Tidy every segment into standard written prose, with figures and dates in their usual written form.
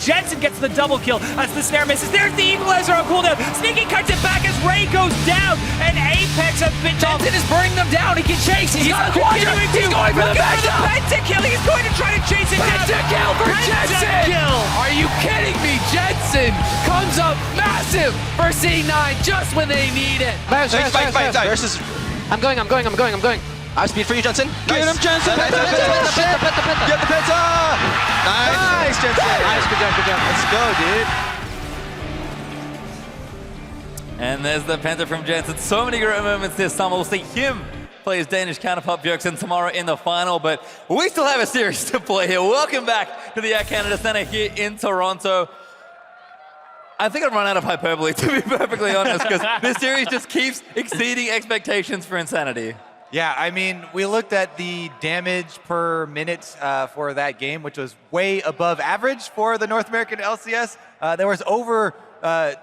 Jensen gets the double kill as the snare misses. There's the equalizer on cooldown. Sneaky cuts it back as Ray goes down, and Apex have been Jensen is burning them down. He can chase. He's got a quadra. He's going for the pentakill. He's going to try to chase it down. Pentakill for Jensen. Are you kidding me? Jensen comes up massive for C9 just when they need it. Fight. Versus. I'm going. I have speed for you, Jensen. Get him, Jensen. Get the penta. Nice, Jensen. Nice, good job. Let's go, dude. And there's the penta from Jensen. So many great moments this summer. We'll see him play his Danish counterpart Bjergsen tomorrow in the final, but we still have a series to play here. Welcome back to the Air Canada Centre here in Toronto. I think I've run out of hyperbole, to be perfectly honest, because this series just keeps exceeding expectations for insanity. Yeah, I mean, we looked at the damage per minute for that game, which was way above average for the North American LCS. There was over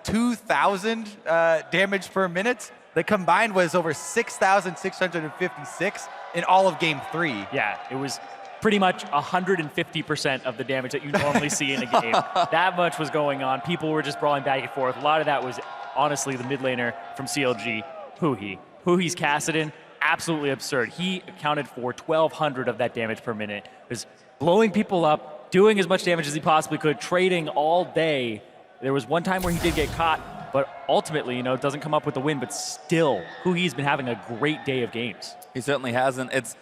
2,000 damage per minute. The combined was over 6,656 in all of Game 3. Yeah, it was pretty much 150% of the damage that you normally see in a game. That much was going on. People were just brawling back and forth. A lot of that was, honestly, the mid laner from CLG, Huhi's Kassadin. Absolutely absurd. He accounted for 1,200 of that damage per minute. Was blowing people up, doing as much damage as he possibly could, trading all day. There was one time where he did get caught, but ultimately, you know, doesn't come up with the win, but still, Huhi's been having a great day of games. He certainly hasn't. It's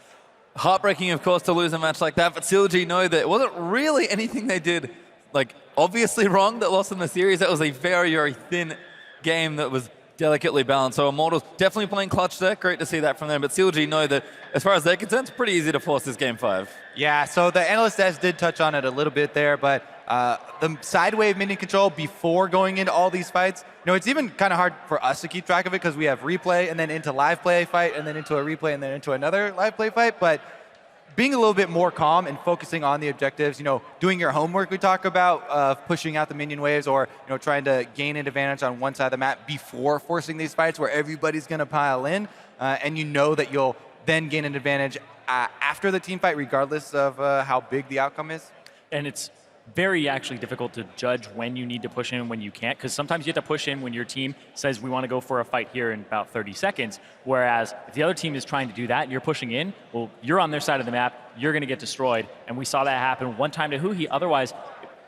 heartbreaking, of course, to lose a match like that, but CLG know that it wasn't really anything they did, like, obviously wrong that lost in the series. That was a very, very thin game that was delicately balanced. So Immortals definitely playing clutch there. Great to see that from them. But CLG know that, as far as they're concerned, it's pretty easy to force this Game 5. Yeah, so the analyst desk did touch on it a little bit there, but the side wave minion control before going into all these fights, you know, it's even kind of hard for us to keep track of it because we have replay and then into live play fight and then into a replay and then into another live play fight. But being a little bit more calm and focusing on the objectives, you know, doing your homework we talk about, pushing out the minion waves or, you know, trying to gain an advantage on one side of the map before forcing these fights where everybody's going to pile in, and you know that you'll then gain an advantage after the team fight regardless of how big the outcome is. And it's very actually difficult to judge when you need to push in and when you can't, because sometimes you have to push in when your team says we want to go for a fight here in about 30 seconds, whereas if the other team is trying to do that and you're pushing in, well, you're on their side of the map, you're going to get destroyed, and we saw that happen one time to Huhi. Otherwise,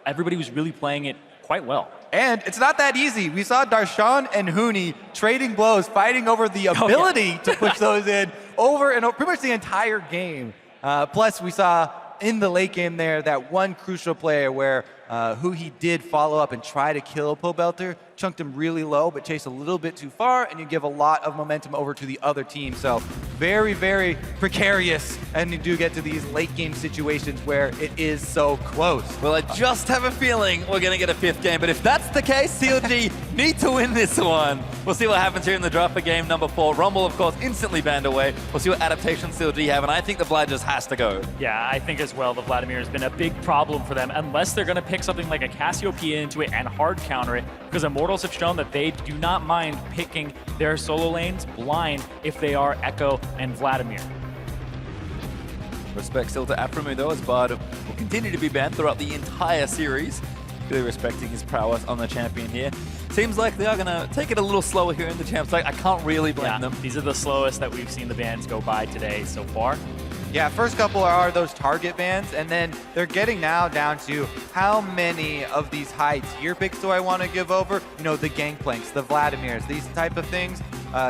everybody was really playing it quite well. And it's not that easy. We saw Darshan and Huni trading blows, fighting over the ability to push those in over and over, pretty much the entire game. Plus, we saw in the late game there, that one crucial player where Huhi did follow up and try to kill Pobelter, chunked him really low, but chased a little bit too far, and you give a lot of momentum over to the other team. So very, very precarious, and you do get to these late game situations where it is so close. Well, I just have a feeling we're going to get a 5th game, but if that's the case, CLG need to win this one. We'll see what happens here in the draft for game number 4. Rumble, of course, instantly banned away. We'll see what adaptations CLG have, and I think the Vlad just has to go. Yeah, I think as well, the Vladimir has been a big problem for them, unless they're going to pick something like a Cassiopeia into it and hard counter it, because Immortals have shown that they do not mind picking their solo lanes blind if they are Echo and Vladimir. Respect still to Aphromu, though, as Bard will continue to be banned throughout the entire series. Really respecting his prowess on the champion here. Seems like they are going to take it a little slower here in the champs. Like, I can't really blame them. These are the slowest that we've seen the bans go by today so far. Yeah, first couple are those target bans, and then they're getting now down to how many of these high tier picks do I want to give over? You know, the Gangplanks, the Vladimirs, these type of things,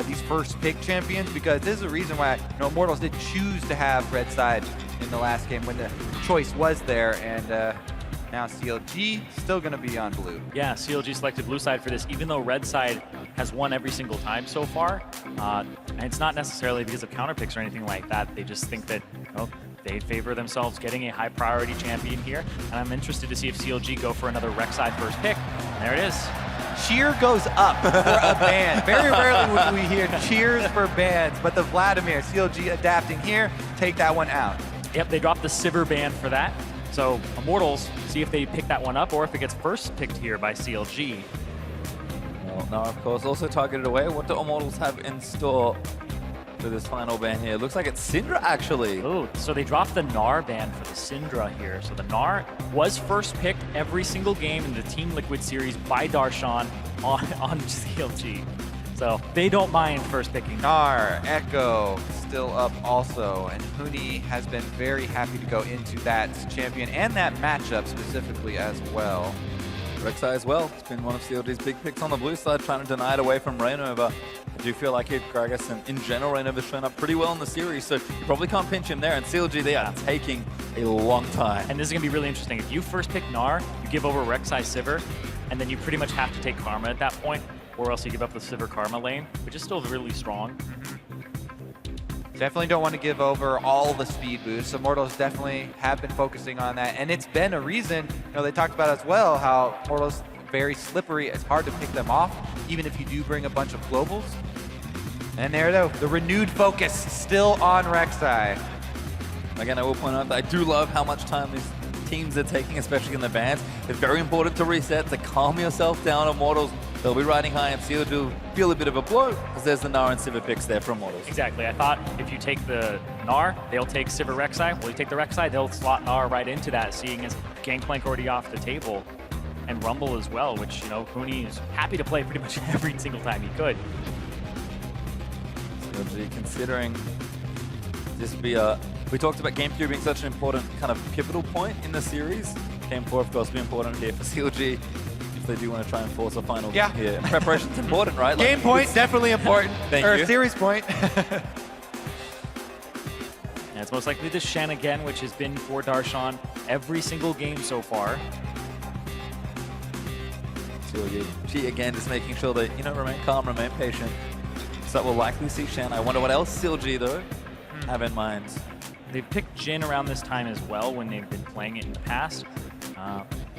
these first pick champions, because this is the reason why, you know, Immortals did choose to have red side in the last game when the choice was there, and now CLG still going to be on blue. Yeah, CLG selected blue side for this, even though red side has won every single time so far. And it's not necessarily because of counter picks or anything like that. They just think that, you know, they favor themselves getting a high priority champion here. And I'm interested to see if CLG go for another Rek'Sai first pick. And there it is. Cheer goes up for a ban. Very rarely would we hear cheers for bans, but the Vladimir, CLG adapting here, take that one out. Yep, they dropped the Sivir ban for that. So Immortals, see if they pick that one up or if it gets first picked here by CLG. Well, now, of course, also targeted away. What do Immortals have in store for this final ban here. Looks like it's Syndra, actually. Oh, so they dropped the Gnar ban for the Syndra here. So the Gnar was first picked every single game in the Team Liquid series by Darshan on CLG. So they don't mind first picking. Gnar, Echo, still up also, and Huni has been very happy to go into that champion and that matchup specifically as well. Rek'Sai as well. It's been one of CLG's big picks on the blue side, trying to deny it away from Rainova. I do feel like Gragas and in general, Rainova's shown up pretty well in the series, so you probably can't pinch him there. And CLG, they are taking a long time. And this is going to be really interesting. If you first pick Gnar, you give over Rek'Sai Sivir, and then you pretty much have to take Karma at that point, or else you give up the Sivir Karma lane, which is still really strong. Definitely don't want to give over all the speed boosts. Immortals definitely have been focusing on that, and it's been a reason, they talked about as well how Immortals very slippery. It's hard to pick them off, even if you do bring a bunch of globals. And there though, the renewed focus still on Rek'Sai. Again, I will point out that I do love how much time these teams are taking, especially in the bans. It's very important to reset, to calm yourself down. Immortals, they'll be riding high, and CLG will feel a bit of a blow, because there's the Gnar and Sivir picks there from Immortals. Exactly. I thought if you take the Gnar, they'll take Sivir Rek'Sai. Well, you take the Rek'Sai, they'll slot Gnar right into that, seeing as Gangplank already off the table. And Rumble as well, which, Huni is happy to play pretty much every single time he could. CLG considering this would be we talked about Game 3 being such an important kind of pivotal point in the series. Game 4, of course, will be important here for CLG if they do want to try and force a final game here. Preparation's important, right? Game point, definitely important. Thank or you. a series point. And it's most likely the Shen again, which has been for Darshan every single game so far. CLG again just making sure that, remain calm, remain patient. So that we'll likely see Shen. I wonder what else CLG, though, have in mind. They've picked Jhin around this time as well when they've been playing it in the past.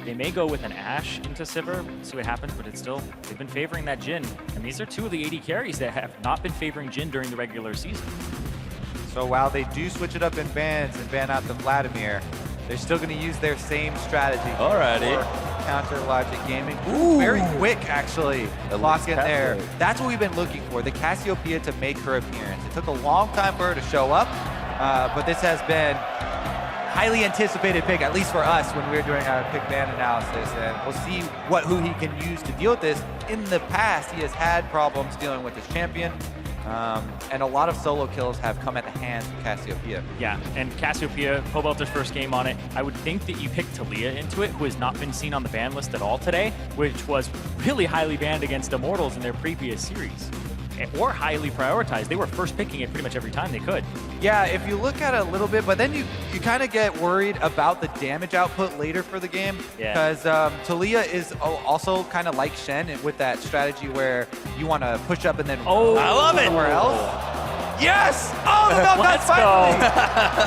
They may go with an Ashe into Sivir, see what happens, but it's still, they've been favoring that Jhin. And these are two of the AD carries that have not been favoring Jhin during the regular season. So while they do switch it up in bans and ban out the Vladimir, they're still going to use their same strategy. Alrighty. For counter logic gaming. Ooh, very quick, actually. Lock in there. That's what we've been looking for, the Cassiopeia to make her appearance. It took a long time for her to show up, but this has been highly anticipated pick, at least for us when we were doing our pick ban analysis. And we'll see who he can use to deal with this. In the past, he has had problems dealing with his champion. And a lot of solo kills have come at the hands of Cassiopeia. Yeah, and Cassiopeia, Pobelter's first game on it, I would think that you pick Talia into it, who has not been seen on the ban list at all today, which was really highly banned against Immortals in their previous series. Or highly prioritized. They were first picking it pretty much every time they could. Yeah, if you look at it a little bit, but then you kind of get worried about the damage output later for the game. Because Talia is also kind of like Shen with that strategy where you want to push up and then I love it. somewhere else. Yes! Oh, the Vel'Koz finally!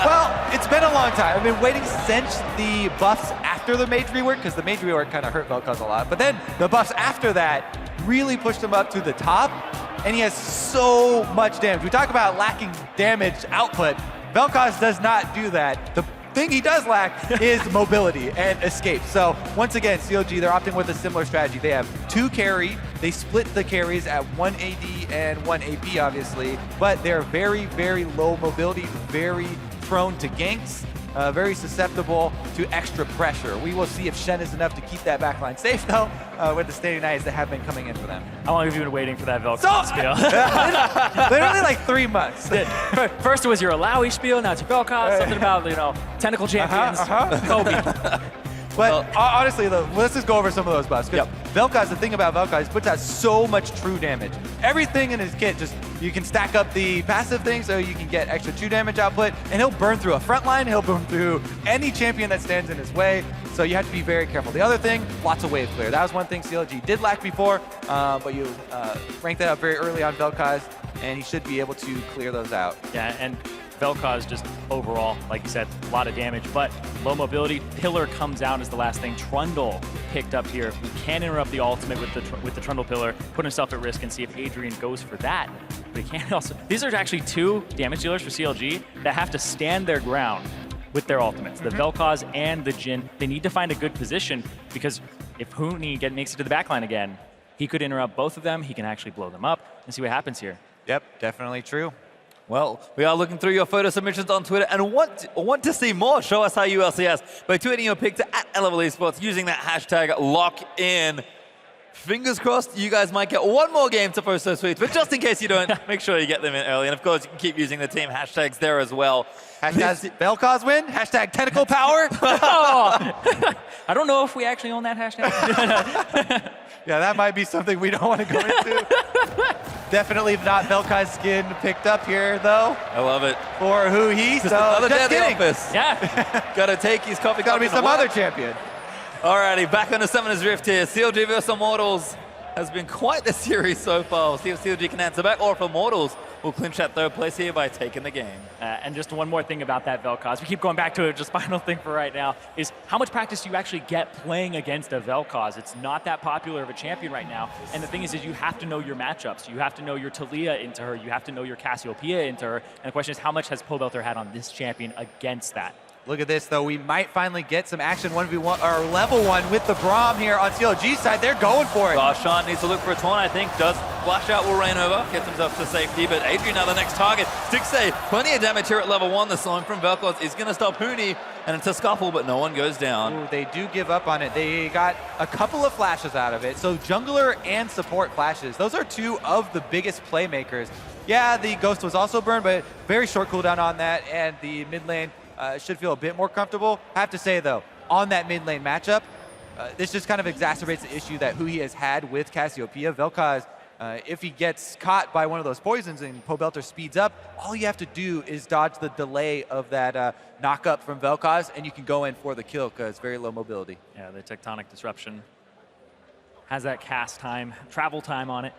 Well, it's been a long time. I've been waiting since the buffs after the mage rework, because the mage rework kind of hurt Vel'Koz a lot. But then the buffs after that really pushed him up to the top, and he has so much damage. We talk about lacking damage output. Vel'Koz does not do that. The thing he does lack is mobility and escape. So once again, CLG, they're opting with a similar strategy. They have 2 carry. They split the carries at 1 AD and 1 AP, obviously, but they're very, very low mobility, very prone to ganks, very susceptible to extra pressure. We will see if Shen is enough to keep that backline safe, though, with the Standing Knights that have been coming in for them. How long have you been waiting for that Vel'Koz spiel? Literally like 3 months. First it was your Alawi spiel, now it's your Vel'Koz, something about, tentacle champions, Kobe. But honestly, though, let's just go over some of those buffs. Because Vel'Koz, the thing about Vel'Koz, he puts out so much true damage. Everything in his kit, just you can stack up the passive thing so you can get extra true damage output, and he'll burn through a front line, he'll burn through any champion that stands in his way. So you have to be very careful. The other thing, lots of wave clear. That was one thing CLG did lack before, but you rank that up very early on Vel'Koz, and he should be able to clear those out. Yeah, and Vel'Koz just overall, like you said, a lot of damage, but low mobility. Pillar comes out as the last thing. Trundle picked up here. We can interrupt the ultimate with the Trundle Pillar, put himself at risk and see if Adrian goes for that. But he can't also. These are actually 2 damage dealers for CLG that have to stand their ground with their ultimates. The Vel'Koz and the Jhin. They need to find a good position, because if Huni makes it to the backline again, he could interrupt both of them. He can actually blow them up and see what happens here. Yep, definitely true. Well, we are looking through your photo submissions on Twitter and want to see more. Show us how you LCS by tweeting your pick to @LevelEsports using that hashtag LOCKIN. Fingers crossed you guys might get one more game to post those tweets, but just in case you don't, make sure you get them in early. And of course, you can keep using the team hashtags there as well. Hashtag Vel'Koz win, hashtag tentacle power. I don't know if we actually own that hashtag. Yeah, that might be something we don't want to go into. Definitely not Vel'Koz's skin picked up here, though, I love it. for who he. Just So, another day just at the kidding. office. Yeah. Gotta take his coffee Got cup to be in some the other work. champion. Alrighty, back on the Summoner's Rift here. CLG versus Immortals has been quite the series so far. We'll see if CLG can answer back, or if Immortals will clinch that third place here by taking the game. And just one more thing about that Vel'Koz. We keep going back to it. Just final thing for right now is how much practice do you actually get playing against a Vel'Koz? It's not that popular of a champion right now. And the thing is you have to know your matchups. You have to know your Taliyah into her. You have to know your Cassiopeia into her. And the question is, how much has Pobelter had on this champion against that? Look at this, though. We might finally get some action 1v1 or level 1 with the Braum here on CLG's side. They're going for it. Darshan needs to look for a taunt, I think. Does flash out, will rain over, gets himself to safety, but Adrian now the next target. Stixxay, plenty of damage here at level 1. The slowing from Vel'Koz is going to stop Huni, and it's a scuffle, but no one goes down. Ooh, they do give up on it. They got a couple of flashes out of it. So jungler and support flashes. Those are two of the biggest playmakers. Yeah, the Ghost was also burned, but very short cooldown on that, and the mid lane should feel a bit more comfortable. I have to say, though, on that mid lane matchup, this just kind of exacerbates the issue that Hui has had with Cassiopeia. Vel'Koz, if he gets caught by one of those poisons and Pobelter speeds up, all you have to do is dodge the delay of that knock up from Vel'Koz, and you can go in for the kill because very low mobility. Yeah, the tectonic disruption has that cast time, travel time on it.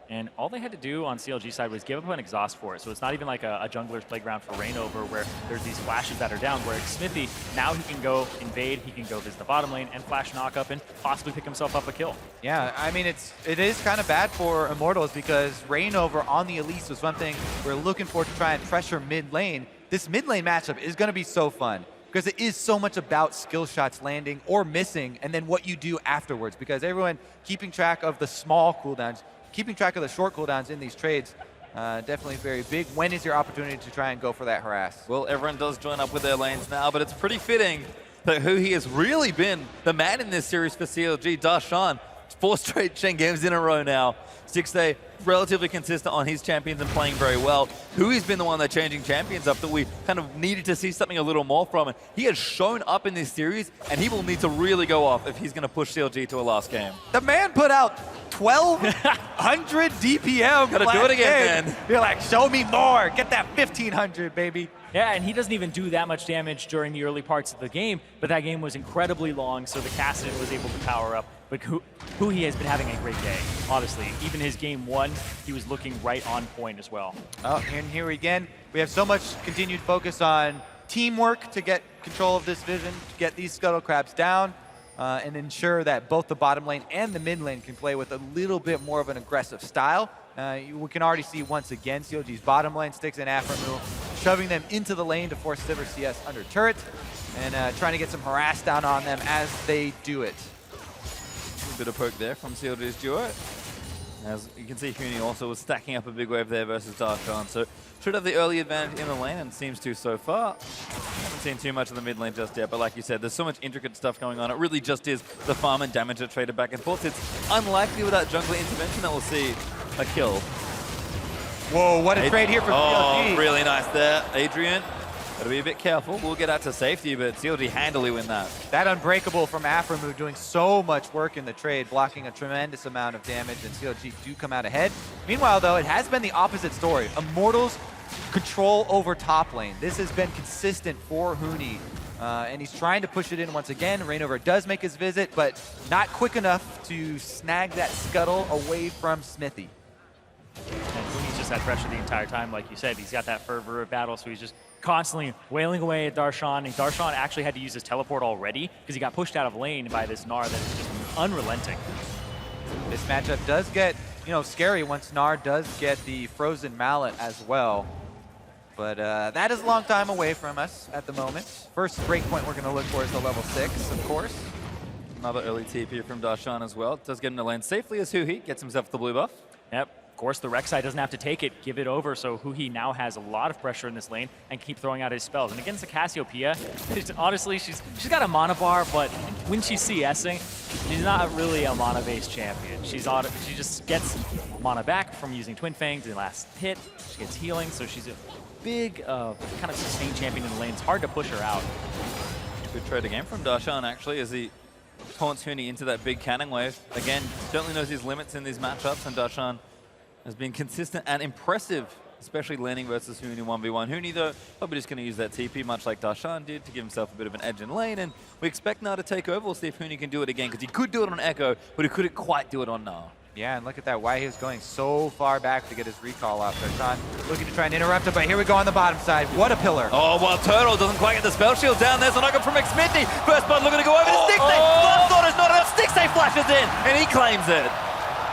And all they had to do on CLG side was give up an exhaust for it. So it's not even like a jungler's playground for Rainover where there's these flashes that are down, where Smithy, now he can go invade, he can go visit the bottom lane and flash knock up and possibly pick himself up a kill. Yeah, I mean, it is kind of bad for Immortals because Rainover on the Elise was one thing we're looking for to try and pressure mid lane. This mid lane matchup is going to be so fun because it is so much about skill shots landing or missing and then what you do afterwards, because everyone keeping track of the small cooldowns, keeping track of the short cooldowns in these trades, definitely very big. When is your opportunity to try and go for that harass? Well, everyone does join up with their lanes now, but it's pretty fitting that who he has really been the man in this series for CLG, Darshan. 4 straight Shen games in a row now. Stixxay relatively consistent on his champions and playing very well. Hui's been the one that's changing champions up that we kind of needed to see something a little more from. And he has shown up in this series, and he will need to really go off if he's going to push CLG to a last game. The man put out 1,200 DPM. Gotta do it again, man. You're like, show me more. Get that 1,500, baby. Yeah, and he doesn't even do that much damage during the early parts of the game, but that game was incredibly long, so the Kassadin was able to power up. But Hui has been having a great day, honestly. Even his game 1, he was looking right on point as well. Oh, and here again, we have so much continued focus on teamwork to get control of this vision, to get these Scuttle Crabs down, and ensure that both the bottom lane and the mid lane can play with a little bit more of an aggressive style. We can already see once again CLG's bottom lane Stixxay and Aframu shoving them into the lane to force Sivir CS under turret and trying to get some harass down on them as they do it. A bit of poke there from CLG's duo. As you can see, Huni also was stacking up a big wave there versus Darshan, so should have the early advantage in the lane and seems to so far. Haven't seen too much of the mid lane just yet, but like you said, there's so much intricate stuff going on. It really just is the farm and damage that traded back and forth. It's unlikely without jungler intervention that we'll see a kill. Whoa, what a trade here from CLG. Oh, really nice there, Adrian. Gotta be a bit careful. We'll get out to safety, but CLG handily win that. That Unbreakable from Aframu doing so much work in the trade, blocking a tremendous amount of damage, and CLG do come out ahead. Meanwhile, though, it has been the opposite story. Immortals control over top lane. This has been consistent for Huni, and he's trying to push it in once again. Rainover does make his visit, but not quick enough to snag that scuttle away from Smithy. And Huni's just had pressure the entire time, like you said. He's got that fervor of battle, so he's just constantly wailing away at Darshan. And Darshan actually had to use his teleport already because he got pushed out of lane by this Gnar that is just unrelenting. This matchup does get, scary once Gnar does get the frozen mallet as well. But that is a long time away from us at the moment. First breakpoint we're going to look for is the level 6, of course. Another early TP from Darshan as well. Does get in the lane safely as Hui gets himself the blue buff. Yep. Of course, the Rek'Sai doesn't have to take it, give it over, so Huhi now has a lot of pressure in this lane and keep throwing out his spells. And against the Cassiopeia, honestly, she's got a mana bar, but when she's CSing, she's not really a mana-based champion. She just gets mana back from using Twin Fangs in the last hit. She gets healing, so she's a big kind of sustained champion in the lane. It's hard to push her out. Good trade again from Darshan, actually, as he taunts Huni into that big cannon wave. Again, certainly knows his limits in these matchups, and Darshan has been consistent and impressive, especially laning versus Huni 1v1. Huni, though, probably just going to use that TP, much like Darshan did, to give himself a bit of an edge in lane, and we expect Na to take over. We'll see if Huni can do it again, because he could do it on Echo, but he couldn't quite do it on Na. Yeah, and look at that, why he was going so far back to get his recall off. Darshan looking to try and interrupt him, but here we go on the bottom side. What a pillar. Oh, well, Turtle doesn't quite get the spell shield down. There's an knock from McSmithy. First blood looking to go over to Stixay. Bloodthought is not enough. Stixay flashes in, and he claims it.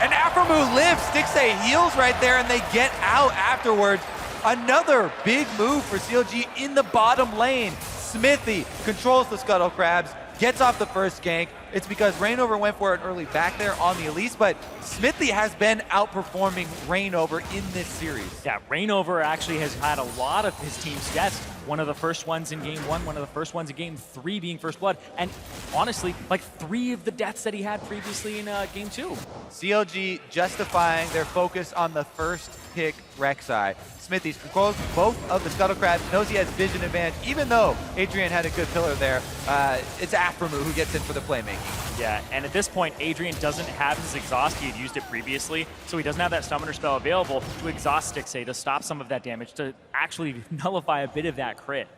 And Aframu lives. Stixay heals right there, and they get out afterwards. Another big move for CLG in the bottom lane. Smithy controls the Scuttle Crabs, gets off the first gank. It's because Reignover went for it early back there on the Elise, but Smithy has been outperforming Reignover in this series. Yeah, Reignover actually has had a lot of his team's deaths. One of the first ones in game 1, one of the first ones in game 3 being First Blood, and honestly, like 3 of the deaths that he had previously in game 2. CLG justifying their focus on the first pick Rek'Sai. Smithy controls both of the Scuttle Crabs, knows he has vision advantage, even though Adrian had a good pillar there. It's Aframu who gets in for the playmaking. Yeah, and at this point, Adrian doesn't have his exhaust. He had used it previously, so he doesn't have that summoner spell available to exhaust Stixay, to stop some of that damage, to actually nullify a bit of that crit.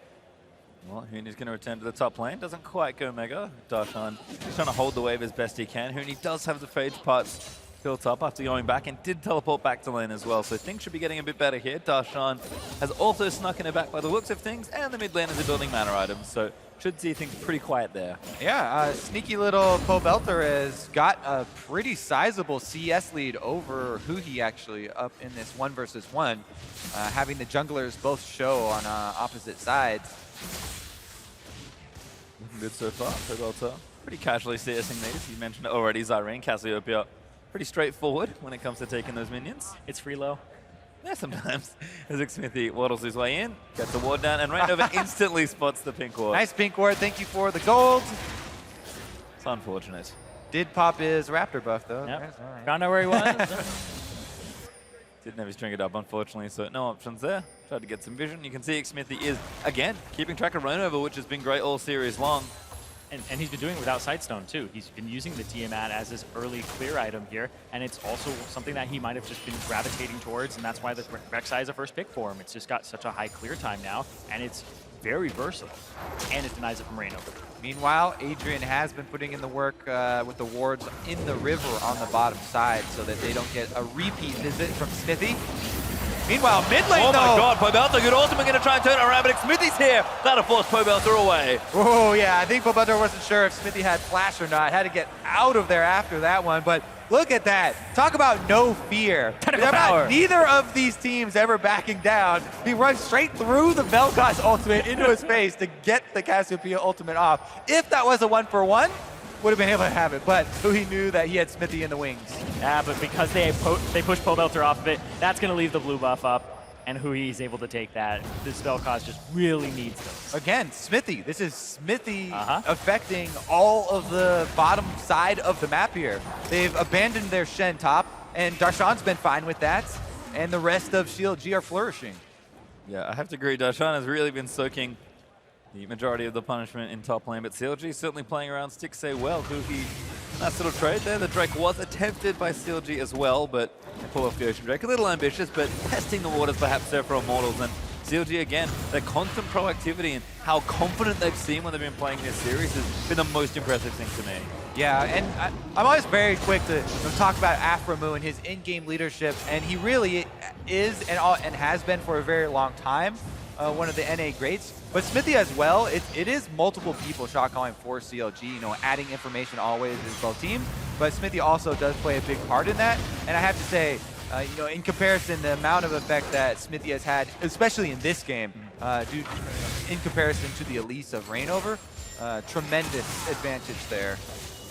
Well, Huni's going to return to the top lane. Doesn't quite go mega. Darshan is trying to hold the wave as best he can. Huni does have the phage parts built up after going back and did teleport back to lane as well, so things should be getting a bit better here. Darshan has also snuck in her back by the looks of things, and the mid laners are building mana items, so should see things pretty quiet there. Yeah, sneaky little Pobelter has got a pretty sizable CS lead over Huhi actually up in this 1 versus 1, having the junglers both show on opposite sides. Looking good so far. Pobelter pretty casually CSing these. You mentioned it already, Zyrene, Cassiopeia. Pretty straightforward when it comes to taking those minions. It's free low. Yeah, sometimes. As Smithy waddles his way in, gets the ward down, and Reignover instantly spots the pink ward. Nice pink ward, thank you for the gold. It's unfortunate. Did pop his Raptor buff though. Yep. Yes, all right. Found out where he was. Didn't have his trinket up, unfortunately, so no options there. Tried to get some vision. You can see Smithy is, again, keeping track of Reignover, which has been great all series long. And he's been doing it without Sightstone too. He's been using the Tiamat as his early clear item here, and it's also something that he might have just been gravitating towards, and that's why the Rek'Sai is a first pick for him. It's just got such a high clear time now, and it's very versatile, and it denies it from Reignover. Meanwhile, Adrian has been putting in the work with the wards in the river on the bottom side so that they don't get a repeat visit from Smithy. Meanwhile, mid lane oh though. My God, Pobelter, good ultimate, going to try and turn it around, but Smithy's here. That'll force Pobelter away. Oh yeah, I think Pobelter wasn't sure if Smithy had flash or not. Had to get out of there after that one, but look at that. Talk about no fear. Neither of these teams ever backing down. He runs straight through the Vel'Koz ultimate into his face to get the Cassiopeia ultimate off. If that was a 1-for-1, would have been able to have it, but he knew that he had Smithy in the wings. Yeah, but because they push Pobelter off of it, that's going to leave the blue buff up, and Hui's able to take that. This Vel'Koz just really needs those. Again, Smithy. This is Smithy affecting all of the bottom side of the map here. They've abandoned their Shen top, and Darshan's been fine with that, and the rest of CLG are flourishing. Yeah, I have to agree. Darshan has really been soaking the majority of the punishment in top lane, but CLG certainly playing around Stixay well. Huhi, nice little trade there. The Drake was attempted by CLG as well, but they pull off the Ocean Drake. A little ambitious, but testing the waters perhaps there for Immortals. And CLG, again, their constant proactivity and how confident they've seemed when they've been playing this series has been the most impressive thing to me. Yeah, and I'm always very quick to talk about Aframu and his in-game leadership, and he really is and has been for a very long time one of the NA greats. But Smithy as well, it is multiple people shot calling for CLG, you know, adding information always is both teams, but Smithy also does play a big part in that. And I have to say, you know, in comparison, the amount of effect that Smithy has had, especially in this game, in comparison to the Elise of Reignover, tremendous advantage there.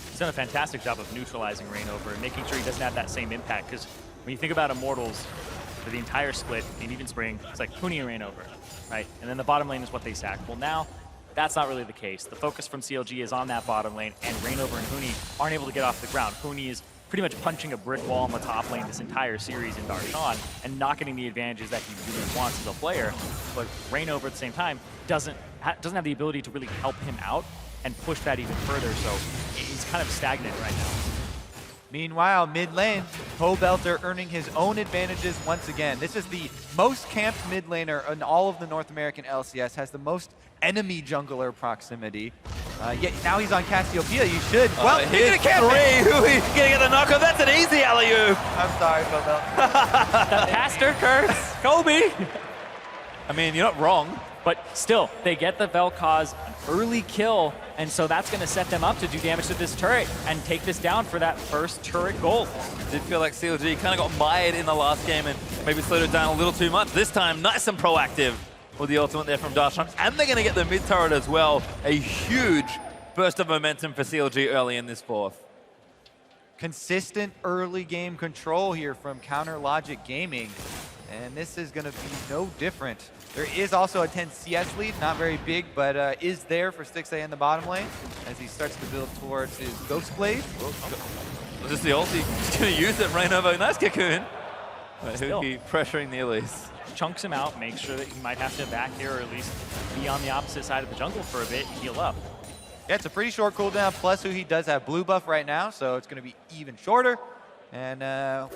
He's done a fantastic job of neutralizing Reignover and making sure he doesn't have that same impact, because when you think about Immortals, for the entire split, and even Spring, it's like Huni and Reignover, right? And then the bottom lane is what they sack. Well, now, that's not really the case. The focus from CLG is on that bottom lane, and Reignover and Huni aren't able to get off the ground. Huni is pretty much punching a brick wall on the top lane this entire series in Darshan and not getting the advantages that he really wants as a player. But Reignover at the same time doesn't have the ability to really help him out and push that even further, so he's kind of stagnant right now. Meanwhile, mid lane, Pobelter earning his own advantages once again. This is the most camped mid laner in all of the North American LCS, has the most enemy jungler proximity. Yet now he's on Cassiopeia, you should. Well, here's three. Hui gonna get the knockoff. That's an easy alley-oop. I'm sorry, Pobelter. That caster curse, Kobe. I mean, you're not wrong. But still, they get the Vel'Koz an early kill, and so that's going to set them up to do damage to this turret and take this down for that first turret gold. I did feel like CLG kind of got mired in the last game and maybe slowed it down a little too much. This time, nice and proactive with the ultimate there from Darshan, and they're going to get the mid turret as well. A huge burst of momentum for CLG early in this fourth. Consistent early game control here from Counter Logic Gaming, and this is going to be no different. There is also a 10 CS lead, not very big, but is there for Stixxay in the bottom lane as he starts to build towards his Ghost Blade. Was this the ulti? He's going to use it, Reignover. Nice cocoon. Still. He'll be pressuring the Elise. Chunks him out, makes sure that he might have to back here or at least be on the opposite side of the jungle for a bit, heal up. Yeah, it's a pretty short cooldown, plus he does have blue buff right now, so it's going to be even shorter. And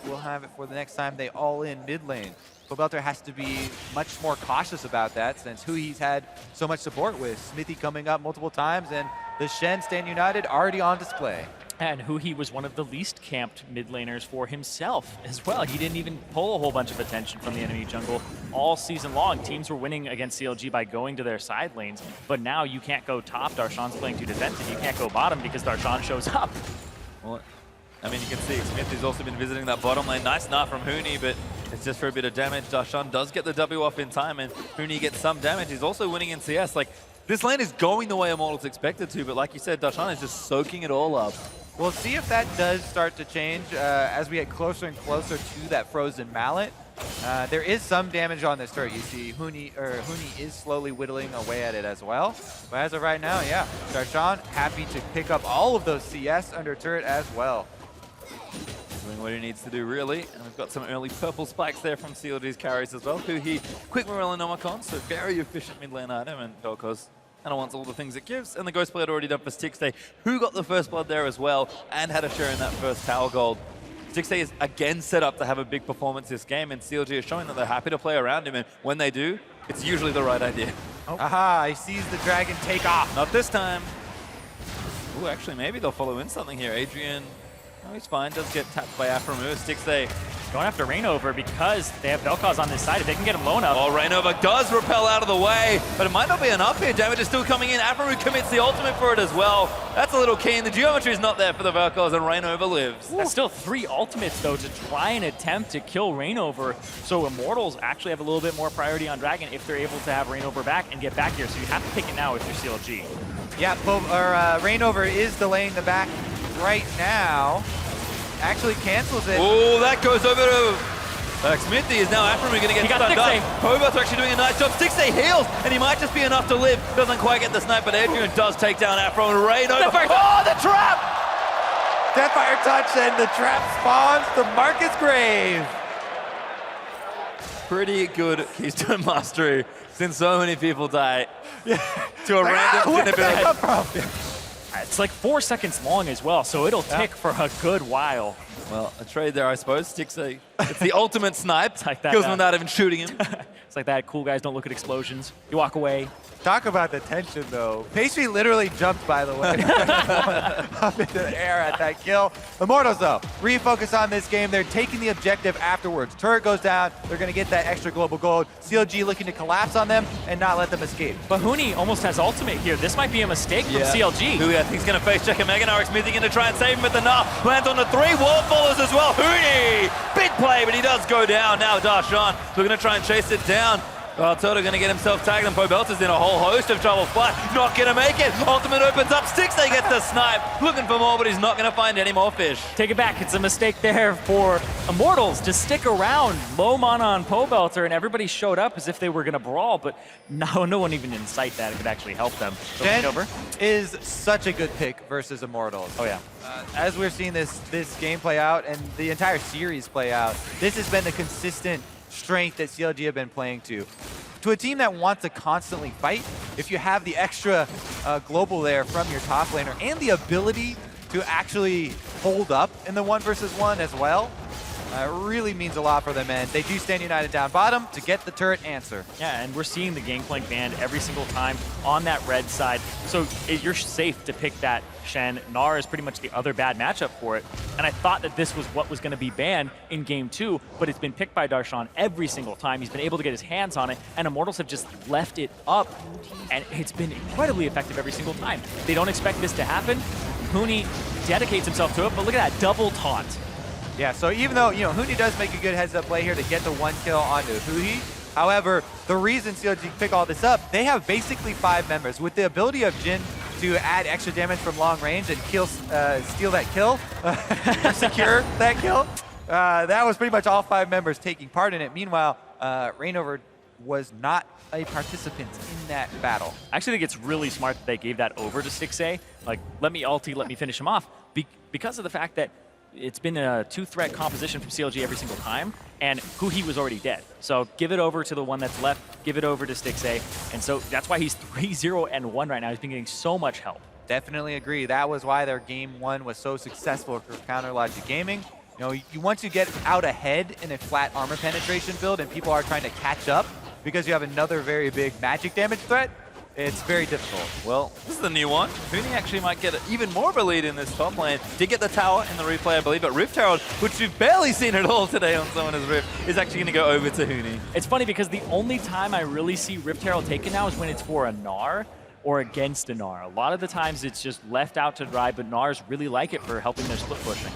we'll have it for the next time they all in mid lane. Pobelter has to be much more cautious about that since Hui's had so much support with Smithy coming up multiple times and the Shen stand united already on display. And Hui was one of the least camped mid laners for himself as well. He didn't even pull a whole bunch of attention from the enemy jungle all season long. Teams were winning against CLG by going to their side lanes, but now you can't go top. Darshan's playing too defensive. You can't go bottom because Darshan shows up. Well, I mean, you can see Smith has also been visiting that bottom lane. Nice knife from Huni, but it's just for a bit of damage. Darshan does get the W off in time, and Huni gets some damage. He's also winning in CS. Like, this lane is going the way Immortals expected to, but like you said, Darshan is just soaking it all up. We'll see if that does start to change as we get closer and closer to that frozen mallet. There is some damage on this turret. You see Huni is slowly whittling away at it as well. But as of right now, yeah, Darshan happy to pick up all of those CS under turret as well. Doing what he needs to do, really. And we've got some early purple spikes there from CLG's carries as well. Hui, quick Morello Nomicon, so very efficient mid lane item, and Vel'Koz kind of wants all the things it gives. And the Ghost Blade already done for Stixxay, who got the first blood there as well, and had a share in that first tower gold. Stixxay is again set up to have a big performance this game, and CLG is showing that they're happy to play around him, and when they do, it's usually the right idea. Oh. Aha, he sees the dragon take off. Not this time. Ooh, actually, maybe they'll follow in something here. Adrian, oh, he's fine, does get tapped by Aframu. Stixxay Going after Reignover because they have Vel'Koz on this side. If they can get him low enough. Oh, Reignover does repel out of the way, but it might not be enough here. Damage is still coming in. Aframu commits the ultimate for it as well. That's a little keen. The geometry is not there for the Vel'Koz, and Reignover lives. That's still 3 ultimates, though, to try and attempt to kill Reignover. So Immortals actually have a little bit more priority on Dragon if they're able to have Reignover back and get back here. So you have to pick it now if you're CLG. Yeah, Reignover is delaying the back right now. Actually cancels it. Oh, that goes over to Smithy. Is now Aframu going to get stunned up. Hobart's actually doing a nice job. Stixxay heals, and he might just be enough to live. Doesn't quite get the snipe, but Adrian does take down Aframu. Reignover. Oh, the trap! Deathfire touch, and the trap spawns to Marcus Grave. Pretty good Keystone Mastery, since so many people die to a random where did that come from? It's like 4 seconds long as well, so it'll tick for a good while. Well, a trade there, I suppose. Stixxay, it's the ultimate snipe. It's like that, kills him without even shooting him. It's like that. Cool guys don't look at explosions. You walk away. Talk about the tension, though. Pastry literally jumped, by the way, up into the air at that kill. Immortals, though, refocus on this game. They're taking the objective afterwards. Turret goes down. They're going to get that extra global gold. CLG looking to collapse on them and not let them escape. But Huni almost has ultimate here. This might be a mistake from CLG. Hui, I think he's going to face check a Mega Narc. Smithy going to try and save him with the Narc. Lands on the 3 wall follows as well. Huni! Big play, but he does go down. Now Darshan, we're going to try and chase it down. Well, Toto gonna get himself tagged, and Pobelta's in a whole host of trouble. Flat, not gonna make it. Ultimate opens up, Stixay gets the snipe. Looking for more, but he's not gonna find any more fish. Take it back. It's a mistake there for Immortals to stick around. Low mana on Pobelter, and everybody showed up as if they were going to brawl, but no one even in sight that it could actually help them. Gen is such a good pick versus Immortals. Oh, yeah. As we're seeing this game play out and the entire series play out, this has been the consistent strength that CLG have been playing to. To a team that wants to constantly fight, if you have the extra global there from your top laner and the ability to actually hold up in the 1 versus 1 as well, really means a lot for them, and they do stand united down bottom to get the turret answer. Yeah, and we're seeing the Gangplank banned every single time on that red side, so you're safe to pick that Shen. Gnar is pretty much the other bad matchup for it, and I thought that this was what was going to be banned in Game 2, but it's been picked by Darshan every single time. He's been able to get his hands on it, and Immortals have just left it up, and it's been incredibly effective every single time. They don't expect this to happen. Huni dedicates himself to it, but look at that double taunt. Yeah, so even though, Huni does make a good heads-up play here to get the 1 kill onto Huhi, however, the reason CLG pick all this up, they have basically 5 members. With the ability of Jin to add extra damage from long range and steal that kill, secure that kill, that was pretty much all 5 members taking part in it. Meanwhile, Reignover was not a participant in that battle. I actually think it's really smart that they gave that over to Stixay. Like, let me ulti, let me finish him off, because of the fact that it's been a 2-threat composition from CLG every single time, and Huhi was already dead. So give it over to the one that's left, give it over to Stixay, and so that's why he's 3-0-1 right now. He's been getting so much help. Definitely agree. That was why their Game 1 was so successful for Counter Logic Gaming. Once you get out ahead in a flat armor penetration build and people are trying to catch up because you have another very big magic damage threat, it's very difficult. Well, this is the new one. Huni actually might get even more of a lead in this top lane. Did get the tower in the replay, I believe, but Rift Herald, which we've barely seen at all today on Summoner's Rift, is actually going to go over to Huni. It's funny because the only time I really see Rift Herald taken now is when it's for a Gnar or against a Gnar. A lot of the times it's just left out to dry, but Gnars really like it for helping their split pushing.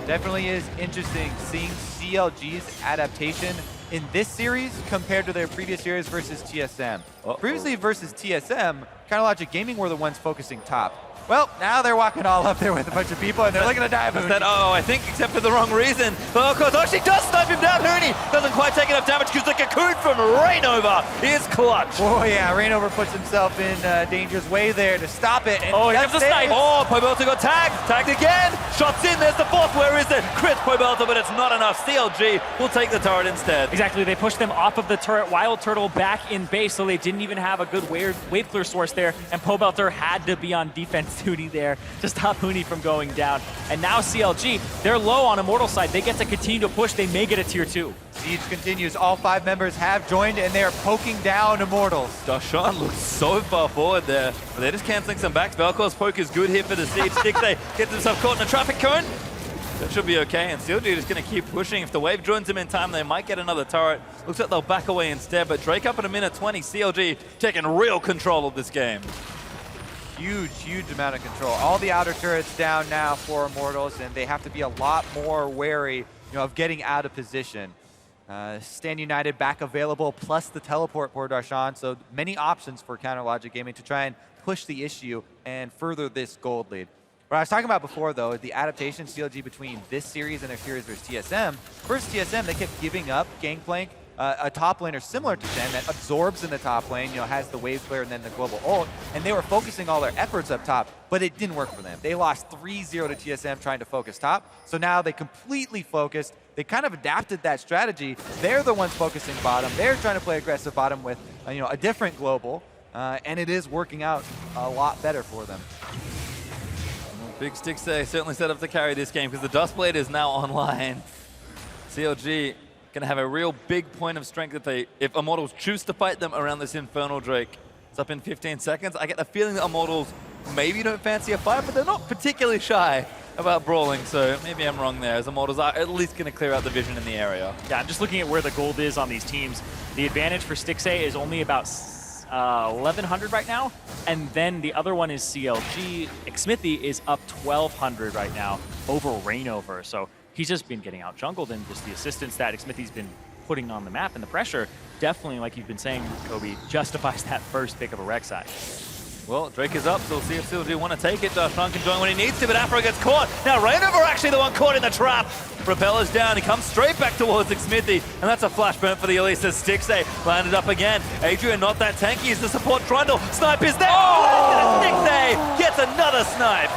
Definitely is interesting seeing CLG's adaptation in this series compared to their previous series versus TSM. Previously versus TSM, Counter Logic Gaming were the ones focusing top. Well, now they're walking all up there with a bunch of people, and they're looking to dive. I think, except for the wrong reason. But of course, actually does snipe him down. Huni doesn't quite take enough damage because the cocoon from Reignover is clutch. Oh yeah, Reignover puts himself in danger's way there to stop it. And he has the snipe. Oh, Pobelta got tagged. Tagged again. Shots in. There's the 4th. Where is it? Crit Pobelta, but it's not enough. CLG will take the turret instead. Exactly. They pushed them off of the turret. Wild Turtle back in base, so they didn't even have a good wave clear source there. And Pobelter had to be on defense duty there to stop Huni from going down. And now CLG, they're low on Immortal side. They get to continue to push. They may get a tier 2. Siege continues. All 5 members have joined, and they are poking down Immortals. Darshan looks so far forward there, but they're just canceling some backs. Velkor's poke is good here for the Siege. Stixay gets himself caught in a traffic cone. That should be okay, and CLG is going to keep pushing. If the wave joins him in time, they might get another turret. Looks like they'll back away instead, but Drake up at a minute 20. CLG taking real control of this game. Huge amount of control. All the outer turrets down now for Immortals, and they have to be a lot more wary of getting out of position. Stand United back available, plus the teleport for Darshan, so many options for Counter Logic Gaming to try and push the issue and further this gold lead. What I was talking about before, though, is the adaptation CLG between this series and their series versus TSM. Versus TSM, they kept giving up Gangplank, a top laner similar to Zen that absorbs in the top lane, has the wave flare and then the global ult, and they were focusing all their efforts up top, but it didn't work for them. They lost 3-0 to TSM trying to focus top, so now they completely focused. They kind of adapted that strategy. They're the ones focusing bottom. They're trying to play aggressive bottom with a different global, and it is working out a lot better for them. Big Stixay certainly set up to carry this game because the Dustblade is now online. CLG going to have a real big point of strength if Immortals choose to fight them around this Infernal Drake. It's up in 15 seconds. I get the feeling that Immortals maybe don't fancy a fight, but they're not particularly shy about brawling, so maybe I'm wrong there, as Immortals are at least going to clear out the vision in the area. Yeah, I'm just looking at where the gold is on these teams. The advantage for Stixay is only about 1,100 right now, and then the other one is CLG. Xmithy is up 1,200 right now over Reignover, so he's just been getting out jungled, and just the assistance that Xmithy's been putting on the map and the pressure, definitely, like you've been saying, Kobe, justifies that first pick of a Rek'Sai. Well, Drake is up, so we'll see if CLG want to take it. Darshan can join when he needs to, but Afro gets caught. Now Rainover actually the one caught in the trap. Propeller's down, he comes straight back towards Xmithy, and that's a flash burn for the Elisa. Stixay landed up again. Adrian not that tanky, he's the support Trundle. Snipe is there! Oh! Stixay gets another snipe.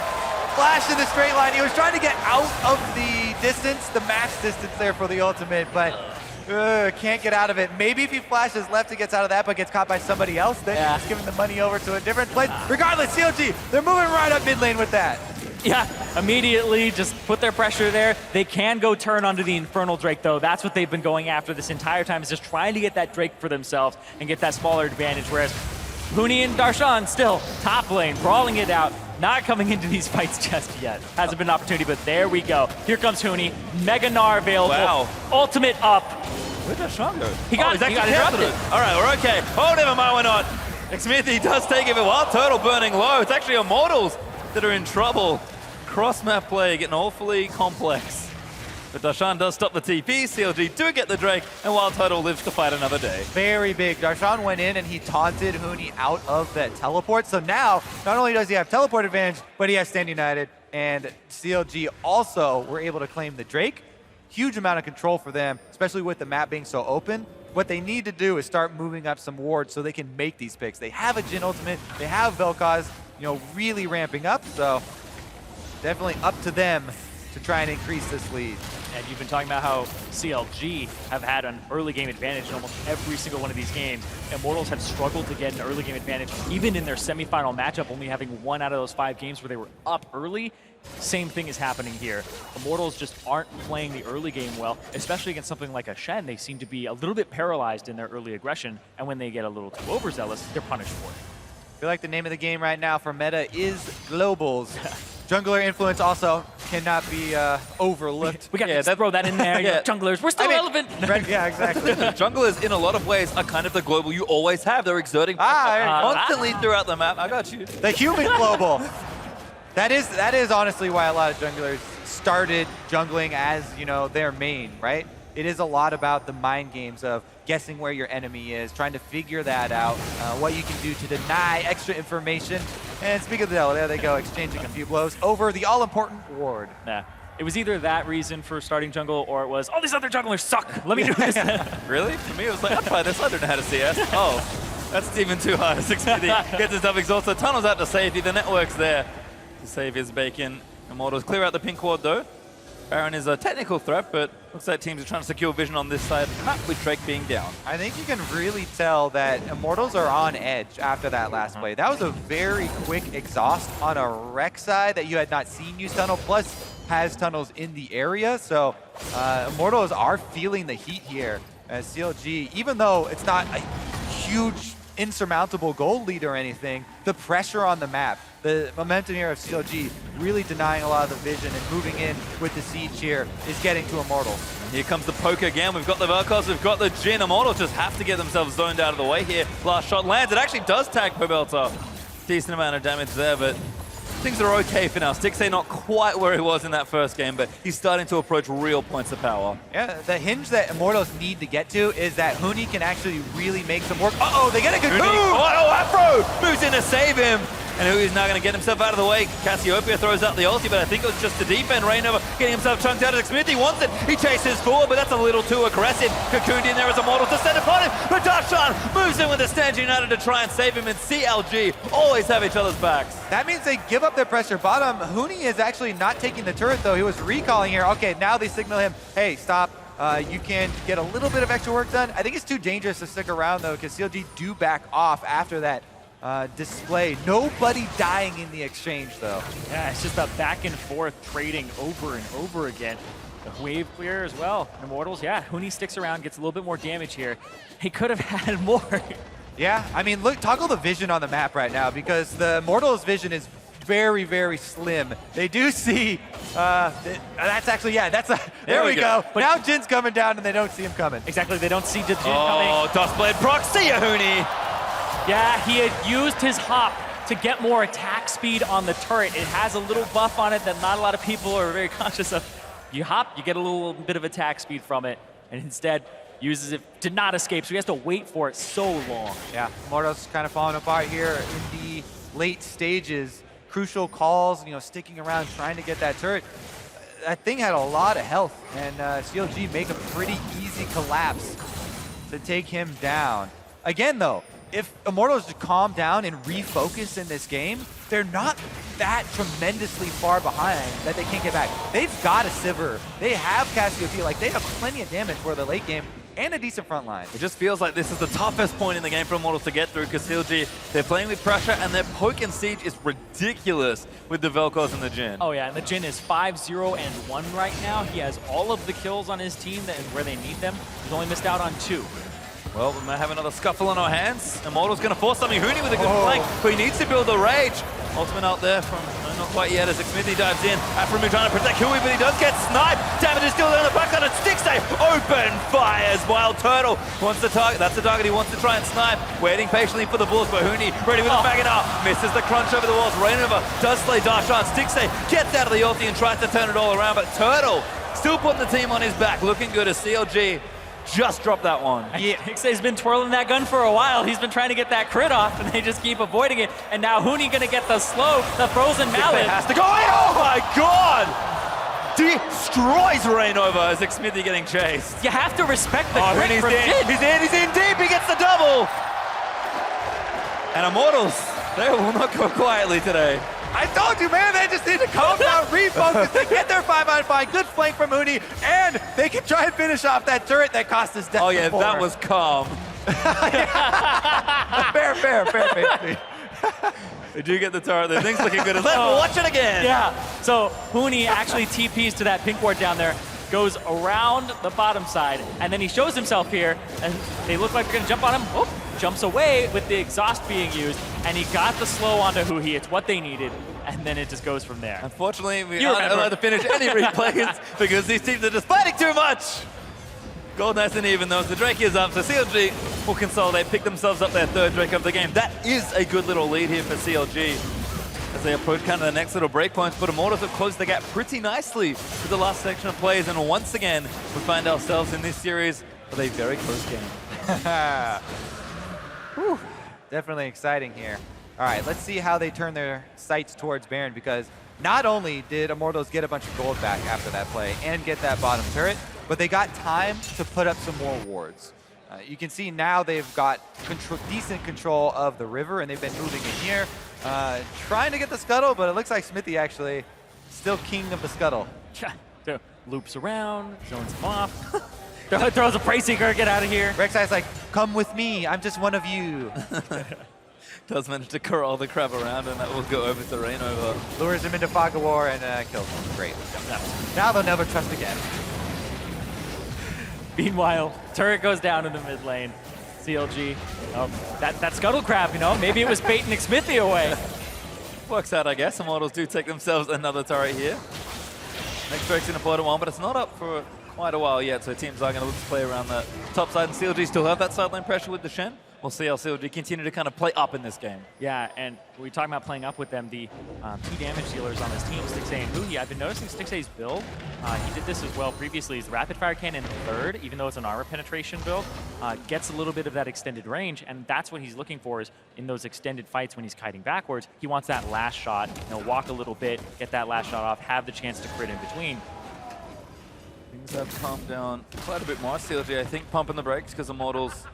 Flash in the straight line. He was trying to get out of the distance, the max distance there for the ultimate, but can't get out of it. Maybe if he flashes left, he gets out of that, but gets caught by somebody else. Then you're just giving the money over to a different place. Regardless, CLG, they're moving right up mid lane with that. Yeah, immediately just put their pressure there. They can go turn onto the Infernal Drake, though. That's what they've been going after this entire time, is just trying to get that Drake for themselves and get that smaller advantage, whereas Huni and Darshan still top lane, brawling it out, not coming into these fights just yet. Hasn't been an opportunity, but there we go. Here comes Huni, Mega Gnar available, Wow. ultimate up. Where'd Darshan go? He got interrupted. All right, we're okay. Oh, never mind, we're not. Xmithy does take it, but Wild Turtle burning low. It's actually Immortals that are in trouble. Cross-map play getting awfully complex. But Darshan does stop the TP, CLG do get the Drake, and Wild Turtle lives to fight another day. Very big. Darshan went in and he taunted Huni out of that teleport. So now, not only does he have teleport advantage, but he has Stand United. And CLG also were able to claim the Drake. Huge amount of control for them, especially with the map being so open. What they need to do is start moving up some wards so they can make these picks. They have a Jhin ultimate, they have Vel'Koz, really ramping up. So definitely up to them to try and increase this lead. And you've been talking about how CLG have had an early game advantage in almost every single one of these games. Immortals have struggled to get an early game advantage, even in their semifinal matchup, only having 1 out of those 5 games where they were up early. Same thing is happening here. Immortals just aren't playing the early game well, especially against something like a Shen. They seem to be a little bit paralyzed in their early aggression, and when they get a little too overzealous, they're punished for it. I feel like the name of the game right now for meta is Globals. Jungler influence also cannot be overlooked. We got to throw that in there. Junglers, we're still relevant. Yeah, exactly. Junglers, in a lot of ways, are kind of the global you always have. They're exerting constantly throughout the map. I got you. The human global. That is honestly why a lot of junglers started jungling as, their main, right? It is a lot about the mind games of guessing where your enemy is, trying to figure that out, what you can do to deny extra information. And speaking of the devil, there they go, exchanging a few blows over the all-important ward. Nah. It was either that reason for starting jungle, or it was, all these other junglers suck. Let me do this. Really? To me, it was like, I'd try this. I don't know how to CS. Oh, that's even too hard. 650 gets himself exhausted. Tunnels out to safety. The network's there to save his bacon. Immortals clear out the pink ward, though. Baron is a technical threat, but looks like teams are trying to secure vision on this side, not with Drake being down. I think you can really tell that Immortals are on edge after that last play. That was a very quick exhaust on a Rek'Sai that you had not seen use tunnel, plus has tunnels in the area. So Immortals are feeling the heat here as CLG, even though it's not a huge insurmountable goal lead or anything, the pressure on the map, the momentum here of CLG really denying a lot of the vision and moving in with the siege here is getting to Immortals. Here comes the poke again. We've got the Vel'Koz, we've got the Jhin. Immortals just have to get themselves zoned out of the way here. Last shot lands. It actually does tag Pobelta. Decent amount of damage there, but things are okay for now. Stixay not quite where he was in that first game, but he's starting to approach real points of power. Yeah, the hinge that Immortals need to get to is that Huni can actually really make some work. Uh-oh, they get a good move! Oh, Afro moves in to save him. And Huni's now going to get himself out of the way. Cassiopeia throws out the ulti, but I think it was just the defend. Rainover getting himself chunked out as Xmithy wants it. He chases forward, but that's a little too aggressive. Cocooned in there as Immortals to send upon him, but Darshan moves in with the Stand United to try and save him, and CLG always have each other's backs. That means they give up their pressure bottom. Huni is actually not taking the turret, though. He was recalling here. Okay, now they signal him, hey, stop. You can get a little bit of extra work done. I think it's too dangerous to stick around, though, because CLG do back off after that display. Nobody dying in the exchange, though. Yeah, it's just a back and forth trading over and over again. The wave clear as well. Immortals, yeah, Huni sticks around, gets a little bit more damage here. He could have had more. Yeah, I mean, look, toggle the vision on the map right now, because the Immortals' vision is very, very slim. They do see, that's actually, yeah, that's a, there we go. But now Jin's coming down and they don't see him coming. Exactly, they don't see Jin coming. Oh, Dustblade proc, see ya, Huni! Yeah, he had used his hop to get more attack speed on the turret. It has a little buff on it that not a lot of people are very conscious of. You hop, you get a little bit of attack speed from it, and instead, uses it, did not escape, so he has to wait for it so long. Yeah, Immortals kind of falling apart here in the late stages. Crucial calls, sticking around, trying to get that turret. That thing had a lot of health, and CLG make a pretty easy collapse to take him down. Again, though, if Immortals just calm down and refocus in this game, they're not that tremendously far behind that they can't get back. They've got a Sivir. They have Cassiopeia. Like, they have plenty of damage for the late game and a decent front line. It just feels like this is the toughest point in the game for Immortals to get through because CLG, they're playing with pressure and their poke and siege is ridiculous with the Vel'Koz and the Jhin. Oh yeah, and the Jhin is 5-0-1 right now. He has all of the kills on his team where they need them. He's only missed out on 2. Well, we might have another scuffle on our hands. Immortals going to force something. Huni with a good flank, but he needs to build the rage. Ultimate out there from, not quite yet, as Xmithie dives in. Afromu trying to protect Hui, but he does get sniped. Damage is still there on the backside, and Stixay open fires while Turtle wants to target. That's the target he wants to try and snipe. Waiting patiently for the bullets, but Huni ready with the Magnet out. Misses the crunch over the walls. Rainover does slay Darshan. Stixay gets out of the ulti and tries to turn it all around, but Turtle still putting the team on his back. Looking good as CLG just dropped that one. Yeah, Stixay's been twirling that gun for a while. He's been trying to get that crit off, and they just keep avoiding it. And now Huni gonna get the slow, the frozen mallet. Has to go in. Oh my god! Destroys Rainover as Xmithie getting chased. You have to respect the crit Huni's from in. Jhin. He's in deep. He gets the double. And Immortals, they will not go quietly today. I told you, man, they just need to calm down, refocus, they get their 5-on-5, good flank from Huni, and they can try and finish off that turret that cost us death. Oh yeah, before. that was calm. fair. They do get the turret. The thing's looking good. Let's watch it again. Yeah, so Huni actually TPs to that pink ward down there, goes around the bottom side, and then he shows himself here, and they look like they're gonna jump on him. Whoop, jumps away with the exhaust being used, and he got the slow onto Huhi. It's what they needed, and then it just goes from there. Unfortunately, we aren't allowed to finish any replays because these teams are just fighting too much. Gold nice and even though as the Drake is up, so CLG will consolidate, pick themselves up their 3rd Drake of the game. That is a good little lead here for CLG as they approach kind of the next little breakpoints, but Immortals have closed the gap pretty nicely with the last section of plays, and once again, we find ourselves in this series with a very close game. Whew. Definitely exciting here. All right, let's see how they turn their sights towards Baron, because not only did Immortals get a bunch of gold back after that play and get that bottom turret, but they got time to put up some more wards. You can see now they've got decent control of the river, and they've been moving in here, trying to get the scuttle, but it looks like Xmithie actually still king of the scuttle. So, loops around, zones him off. Throws a Prey Seeker, get out of here. Rek'Sai's like, come with me, I'm just one of you. Does manage to corral the crab around, and that will go over to Rainover. Lures him into Fog of War and kills him. Great. Now they'll never trust again. Meanwhile, turret goes down in the mid lane. CLG, that Scuttle Crab, maybe it was baiting Xmithie away. Works out, I guess. Immortals do take themselves another turret here. Next Drake's an important one, but it's not up for quite a while yet, so teams are going to look to play around the top side, and CLG still have that sideline pressure with the Shen. We'll see how CLG continue to kind of play up in this game. Yeah, and we're talking about playing up with them. The 2 damage dealers on this team, Stixay and Huhi. I've been noticing Stixay's build. He did this as well previously. His rapid fire cannon 3rd, even though it's an armor penetration build, gets a little bit of that extended range, and that's what he's looking for is in those extended fights when he's kiting backwards. He wants that last shot, walk a little bit, get that last shot off, have the chance to crit in between. Things have calmed down quite a bit more. CLG, I think, pumping the brakes because Immortals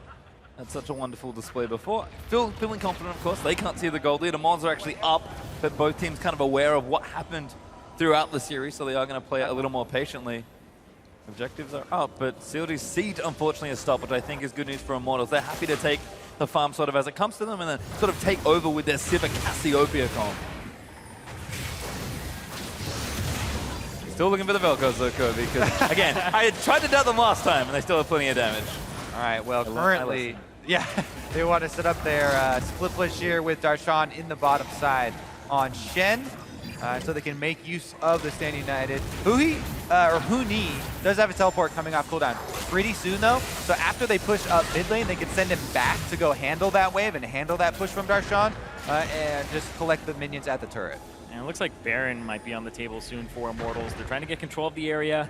had such a wonderful display before. Feeling confident, of course. They can't see the gold lead. Immortals are actually up, but both teams kind of aware of what happened throughout the series, so they are going to play it a little more patiently. Objectives are up, but CLG's siege, unfortunately, has stopped, which I think is good news for Immortals. They're happy to take the farm sort of as it comes to them and then sort of take over with their Sivir Cassiopeia comp. Still looking for the Vel'Koz though, Kobe, because again, I tried to doubt them last time and they still have plenty of damage. All right, well, currently, yeah, they want to set up their split push here with Darshan in the bottom side on Shen, so they can make use of the Stand United. Huni does have a teleport coming off cooldown pretty soon though, so after they push up mid lane, they can send him back to go handle that wave and handle that push from Darshan and just collect the minions at the turret. And it looks like Baron might be on the table soon for Immortals. They're trying to get control of the area,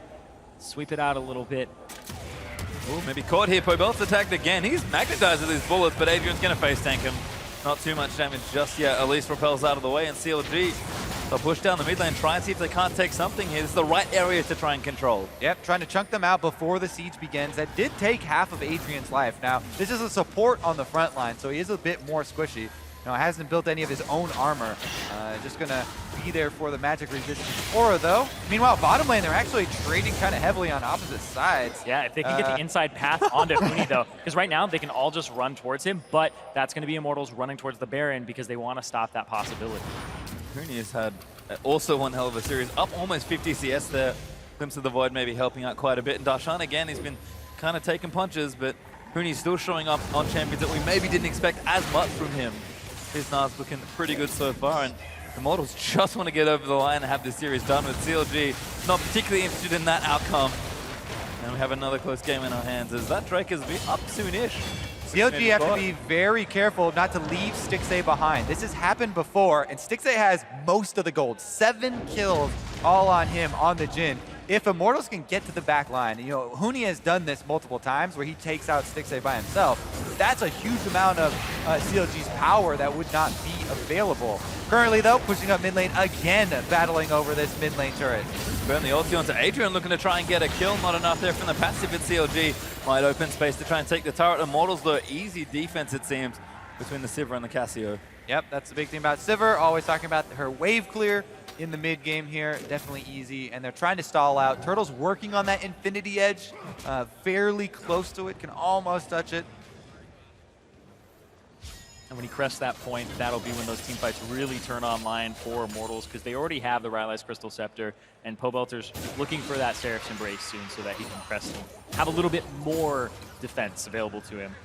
sweep it out a little bit. Ooh, maybe caught here. Pobel's attacked again. He's magnetized with these bullets, but Adrian's going to face tank him. Not too much damage just yet. Elise repels out of the way, and CLG, they'll push down the mid lane, try and see if they can't take something here. This is the right area to try and control. Yep, trying to chunk them out before the siege begins. That did take half of Adrian's life. Now, this is a support on the front line, so he is a bit more squishy. You know, hasn't built any of his own armor. Just gonna be there for the magic resistance aura, though. Meanwhile, bottom lane, they're actually trading kind of heavily on opposite sides. Yeah, if they can get the inside path onto Huni, though, because right now they can all just run towards him, but that's going to be Immortals running towards the Baron because they want to stop that possibility. Huni has had also one hell of a series, up almost 50 CS there. Glimpse of the Void maybe helping out quite a bit. And Darshan, again, he's been kind of taking punches, but Huni's still showing up on champions that we maybe didn't expect as much from him. His Nars looking pretty good so far, and the Immortals just want to get over the line and have this series done with CLG. Not particularly interested in that outcome. And we have another close game in our hands as that Drake is up soon-ish. CLG have to be very careful not to leave Stixxay behind. This has happened before, and Stixxay has most of the gold. 7 kills all on him on the Jhin. If Immortals can get to the back line, you know, Huni has done this multiple times where he takes out Stixxay by himself. That's a huge amount of CLG's power that would not be available. Currently, though, pushing up mid lane again, battling over this mid lane turret. Burn the ulti onto Adrian, looking to try and get a kill. Not enough there from the passive at CLG. Might open space to try and take the turret. Immortals, though, easy defense, it seems, between the Sivir and the Cassio. Yep, that's the big thing about Sivir. Always talking about her wave clear in the mid game here. Definitely easy, and they're trying to stall out. Turtle's working on that Infinity Edge, fairly close to it, can almost touch it. And when he crests that point, that'll be when those team fights really turn online for Immortals because they already have the Rylai's Crystal Scepter, and Pobelter's looking for that Seraph's Embrace soon so that he can crest and have a little bit more defense available to him.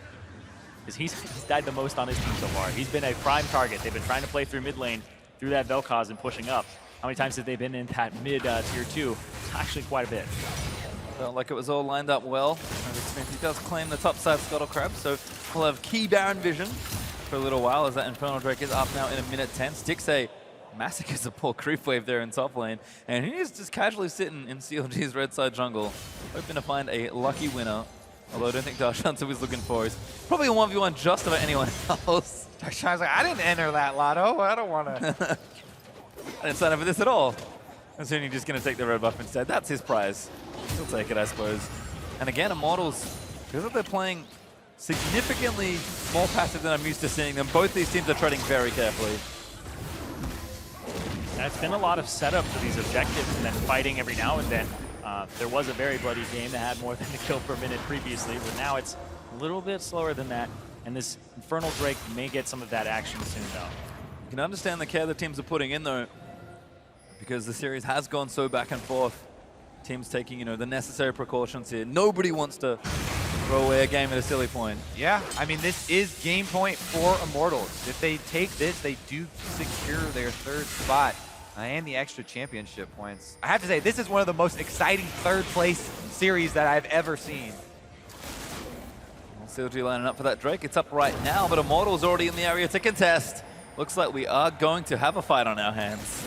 Because he's died the most on his team so far. He's been a prime target. They've been trying to play through mid lane, through that Vel'Koz and pushing up. How many times have they been in that mid tier 2? Actually quite a bit. Felt like it was all lined up well. He does claim the top side Scuttle Crab, so we'll have key Baron vision for a little while as that Infernal Drake is up now in 1:10. Stixxay massacres a poor creep wave there in top lane, and he is just casually sitting in CLG's red side jungle, hoping to find a lucky winner. Although I don't think Darshan was looking for is probably a 1v1 just about anyone else. Darshan's like, I didn't enter that lotto. I don't want to. I didn't sign up for this at all. I'm assuming he's just going to take the red buff instead. That's his prize. He'll take it, I suppose. And again, Immortals, because they're playing significantly more passive than I'm used to seeing them, both these teams are treading very carefully. And it's been a lot of setup for these objectives and then fighting every now and then. There was a very bloody game that had more than a kill per minute previously, but now it's a little bit slower than that. And this Infernal Drake may get some of that action soon, though. You can understand the care the teams are putting in, though, because the series has gone so back and forth. Teams taking, you know, the necessary precautions here. Nobody wants to throw away a game at a silly point. Yeah, I mean, this is game point for Immortals. If they take this, they do secure their 3rd spot and the extra championship points. I have to say, this is one of the most exciting 3rd place series that I've ever seen. CLG lining up for that Drake. It's up right now, but Immortals already in the area to contest. Looks like we are going to have a fight on our hands.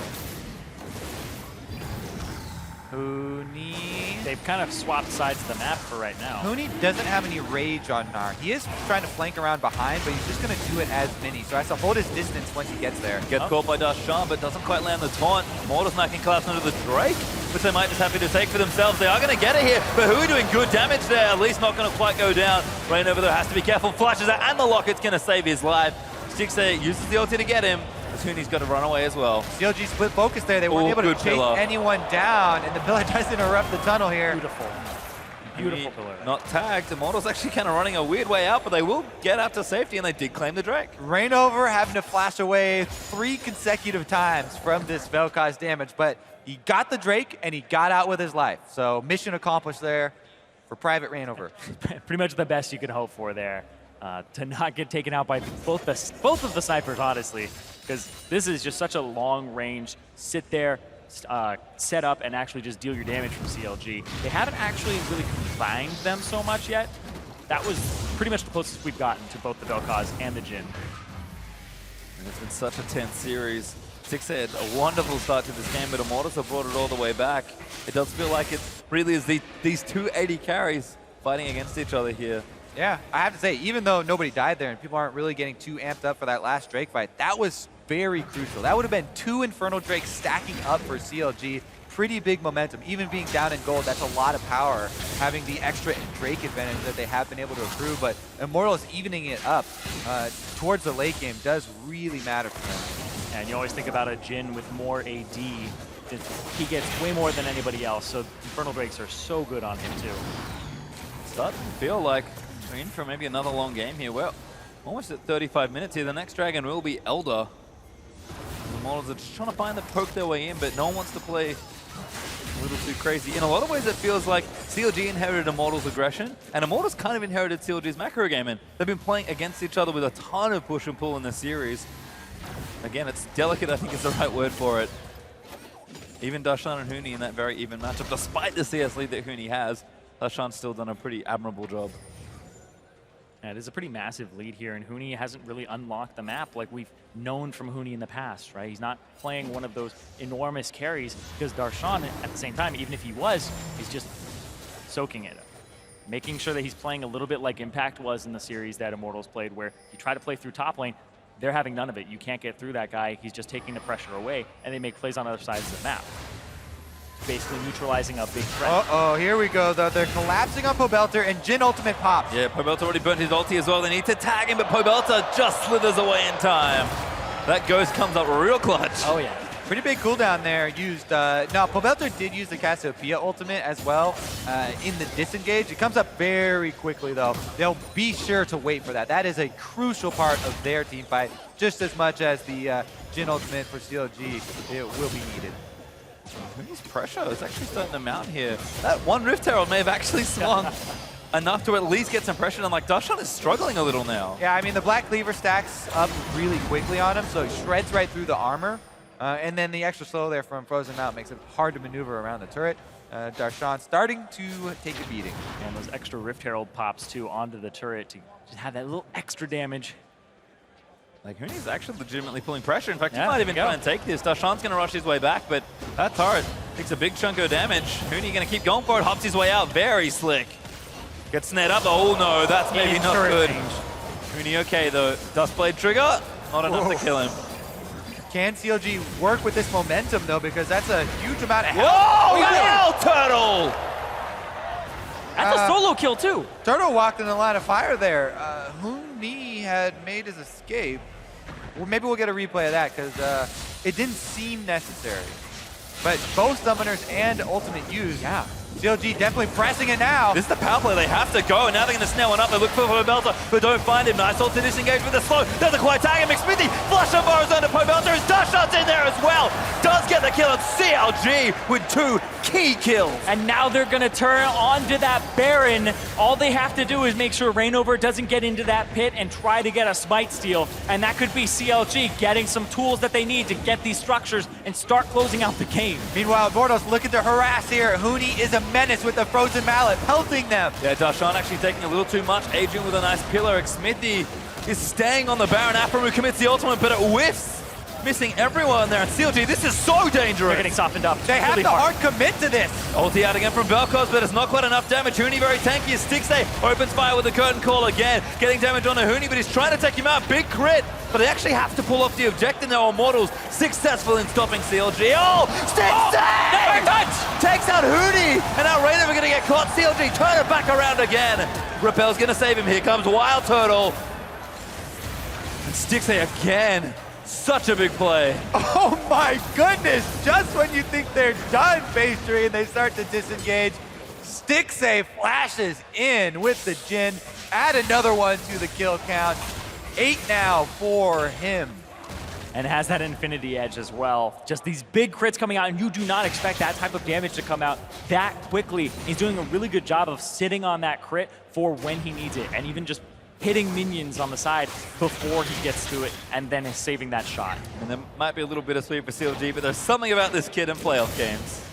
Huni. They've kind of swapped sides of the map for right now. Huni doesn't have any rage on Gnar. He is trying to flank around behind, but he's just going to do it as mini. So he has to hold his distance once he gets there. Gets caught by Darshan, but doesn't quite land the taunt. Immortals now can collapse under the Drake, which they might just happy to take for themselves. They are going to get it here, but Hui doing good damage there. At least not going to quite go down. Rain over there has to be careful. Flashes out, and the Locket's going to save his life. Stixxay uses the ulti to get him. Huni's got to run away as well. CLG split focus there. They weren't able to chase anyone down, and the pillar does interrupt the tunnel here. Beautiful. Beautiful pillar. Not tagged. Immortals actually kind of running a weird way out, but they will get out to safety, and they did claim the Drake. Rainover having to flash away 3 consecutive times from this Vel'Koz damage, but he got the Drake, and he got out with his life. So mission accomplished there for Private Rainover. Pretty much the best you could hope for there. To not get taken out by both of the snipers, honestly, because this is just such a long range, sit there, set up, and actually just deal your damage from CLG. They haven't actually really combined them so much yet. That was pretty much the closest we've gotten to both the Vel'Koz and the Jhin. And it's been such a tense series. Stixxay had a wonderful start to this game, but Immortals have brought it all the way back. It does feel like it really is these two 80 carries fighting against each other here. Yeah, I have to say, even though nobody died there and people aren't really getting too amped up for that last Drake fight, that was very crucial. That would have been 2 Infernal Drakes stacking up for CLG. Pretty big momentum. Even being down in gold, that's a lot of power, having the extra Drake advantage that they have been able to accrue. But Immortals evening it up towards the late game does really matter for them. And you always think about a Jhin with more AD. He gets way more than anybody else, so Infernal Drakes are so good on him too. Starting to feel like we're in for maybe another long game here. Well, almost at 35 minutes here. The next dragon will be Elder. The Immortals are just trying to find the poke their way in, but no one wants to play a little too crazy. In a lot of ways, it feels like CLG inherited Immortals' aggression, and Immortals kind of inherited CLG's macro game, and they've been playing against each other with a ton of push and pull in this series. Again, it's delicate, I think is the right word for it. Even Darshan and Huni in that very even matchup, despite the CS lead that Huni has, Darshan's still done a pretty admirable job. Yeah, it is a pretty massive lead here, and Huni hasn't really unlocked the map like we've known from Huni in the past, right? He's not playing one of those enormous carries, because Darshan, at the same time, even if he was, he's just soaking it. Making sure that he's playing a little bit like Impact was in the series that Immortals played, where you try to play through top lane, they're having none of it. You can't get through that guy. He's just taking the pressure away, and they make plays on other sides of the map. Basically neutralizing a big threat. Uh-oh, here we go, though. They're collapsing on Pobelter, and Jhin ultimate pops. Yeah, Pobelter already burnt his ulti as well. They need to tag him, but Pobelter just slithers away in time. That ghost comes up real clutch. Oh, yeah. Pretty big cooldown there used. No, Pobelter did use the Cassiopeia ultimate as well in the disengage. It comes up very quickly, though. They'll be sure to wait for that. That is a crucial part of their team fight, just as much as the Jhin ultimate for CLG. It will be needed. His pressure is actually starting to mount here. That one Rift Herald may have actually swung enough to at least get some pressure. And like Darshan is struggling a little now. Yeah, I mean, the Black Cleaver stacks up really quickly on him, so he shreds right through the armor. And then the extra slow there from Frozen Mount makes it hard to maneuver around the turret. Darshan starting to take a beating. And those extra Rift Herald pops, too, onto the turret to just have that little extra damage. Like, Huni's actually legitimately pulling pressure. In fact, he Yeah, might even there you try go. and take this. Darshan's going to rush his way back, but that turret takes a big chunk of damage. Huni going to keep going for it, hops his way out. Very slick. Gets snared up. Oh, no, that's maybe not Turret good. change. Huni okay, though. Dust Blade trigger, not enough to kill him. Can CLG work with this momentum, though, because that's a huge amount of Whoa, health. Hell Turtle! That's a solo kill, too. Turtle walked in the line of fire there. Huni had made his escape. Well, maybe we'll get a replay of that, because it didn't seem necessary. But both summoners and ultimate used. Yeah. CLG definitely pressing it now. This is the power play. They have to go, and now they're going to snare one up. They look for Pobelter, but don't find him. Nice ult to disengage with the slow. Doesn't quite tag him. McSmithy flush and burrows under Pobelter as Darshan's in there as well. Does get the kill on CLG with 2 key kills. And now they're going to turn onto that Baron. All they have to do is make sure Reignover doesn't get into that pit and try to get a smite steal. And that could be CLG getting some tools that they need to get these structures and start closing out the game. Meanwhile, Immortals looking to harass here. Huni is a menace with the Frozen Mallet, pelting them. Yeah, Darshan actually taking a little too much. Adrian with a nice pillar. Smithy is staying on the Baron. Aphromoo commits the ultimate, but it whiffs. Missing everyone there. And CLG, this is so dangerous. They're getting softened up. They have really to hard. hard commit to this. Ulti out again from Vel'Koz, but it's not quite enough damage. Huni very tanky. His Stixay opens fire with the curtain call again. Getting damage on Huni, but he's trying to take him out. Big crit, but they actually have to pull off the objective now. Immortals successful in stopping CLG. Oh, Stixay! Touch! Takes out Huni, and now Reignover going to get caught. CLG turn it back around again. Repel's going to save him. Here comes Wild Turtle. And Stixay again. Such a big play. Oh my goodness! Just when you think they're done, phase 3, and they start to disengage, Stixay flashes in with the Jhin. Add another one to the kill count. 8 now for him. And has that Infinity Edge as well. Just these big crits coming out, and you do not expect that type of damage to come out that quickly. He's doing a really good job of sitting on that crit for when he needs it, and even just hitting minions on the side before he gets to it, and then is saving that shot. And there might be a little bittersweet for CLG, but there's something about this kid in playoff games.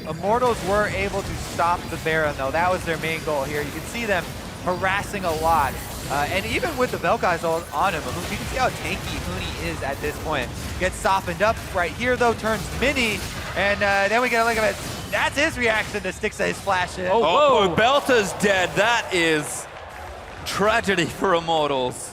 Immortals were able to stop the Baron, though. That was their main goal here. You can see them harassing a lot. And even with the Vel'Koz on him, you can see how tanky Huni is at this point. Gets softened up right here, though, turns mini, and then we get a look at That's his reaction to Stixay's flash in. Oh, Oh, whoa. Belter's dead. That is tragedy for Immortals.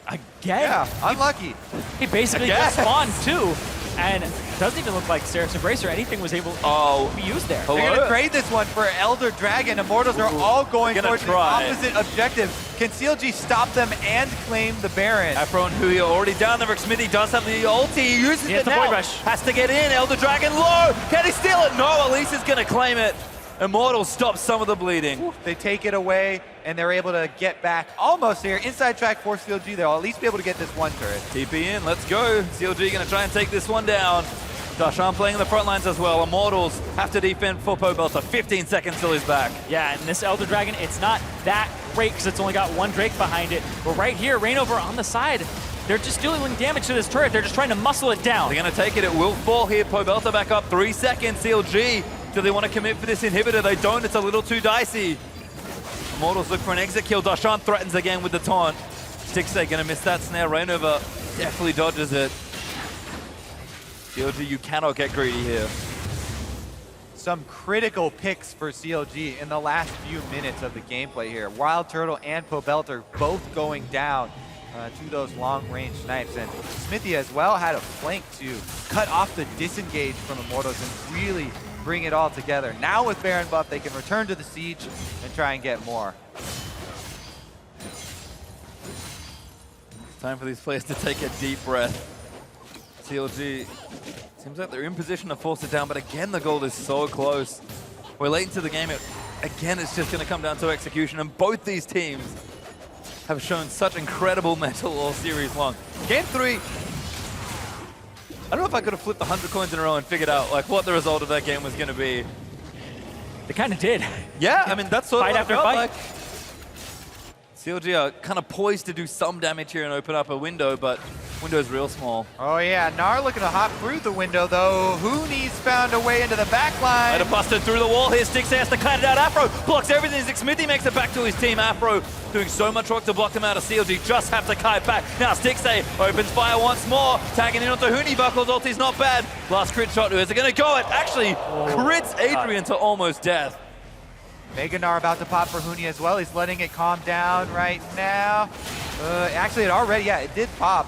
Again? Yeah, unlucky. He basically Again. just spawned too. And it doesn't even look like Seraph's Embrace or anything was able Oh. to be used there. Hello? They're gonna trade this one for Elder Dragon. Immortals are all going Gonna towards the try. opposite objective. Can CLG stop them and claim the Baron? Afro and Hui are already down there. Smithy does have the ulti. He uses He has it the now. Void Rush. Has to get in. Elder Dragon low. Can he steal it? No, Elise is going to claim it. Immortals stops some of the bleeding. They take it away, and they're able to get back almost here. Inside track for CLG, they'll at least be able to get this one turret. TP in. Let's go. CLG going to try and take this one down. Dashan playing in the front lines as well. Immortals have to defend for Pobelter. 15 seconds till he's back. Yeah, and this Elder Dragon, it's not that great because it's only got one Drake behind it. But right here, Reignover on the side, they're just dealing damage to this turret. They're just trying to muscle it down. They're going to take it. It will fall here. Pobelter back up. 3 seconds. CLG. Do they want to commit for this inhibitor? They don't. It's a little too dicey. Immortals look for an exit kill. Dashan threatens again with the taunt. Stixay going to miss that snare. Reignover definitely dodges it. CLG, you cannot get greedy here. Some critical picks for CLG in the last few minutes of the gameplay here. Wild Turtle and Pobelter both going down to those long-range snipes. And Smithy as well had a flank to cut off the disengage from Immortals and really bring it all together. Now with Baron buff, they can return to the siege and try and get more. Time for these players to take a deep breath. CLG, seems like they're in position to force it down, but again, the goal is so close. We're late into the game. Again, it's just going to come down to execution, and both these teams have shown such incredible mental all series long. Game 3, I don't know if I could have flipped 100 coins in a row and figured out like what the result of that game was going to be. They kind of did. Yeah, I mean, that's sort of Fight what it after felt fight. like. CLG are kind of poised to do some damage here and open up a window, but window's real small. Oh yeah, Nar looking to hop through the window though. Hooney's found a way into the back line. Might have busted through the wall here. Stixay has to cut it out. Afro blocks everything. Smithy makes it back to his team. Afro doing so much work to block him out of CLG. Just have to kite back. Now Stixay opens fire once more. Tagging in onto Hooney. Buckles ulti's not bad. Last crit shot. Is it going to go? It actually crits Adrian to almost death. Mega Nar about to pop for Hooney as well. He's letting it calm down right now. Actually, it already, yeah, it did pop.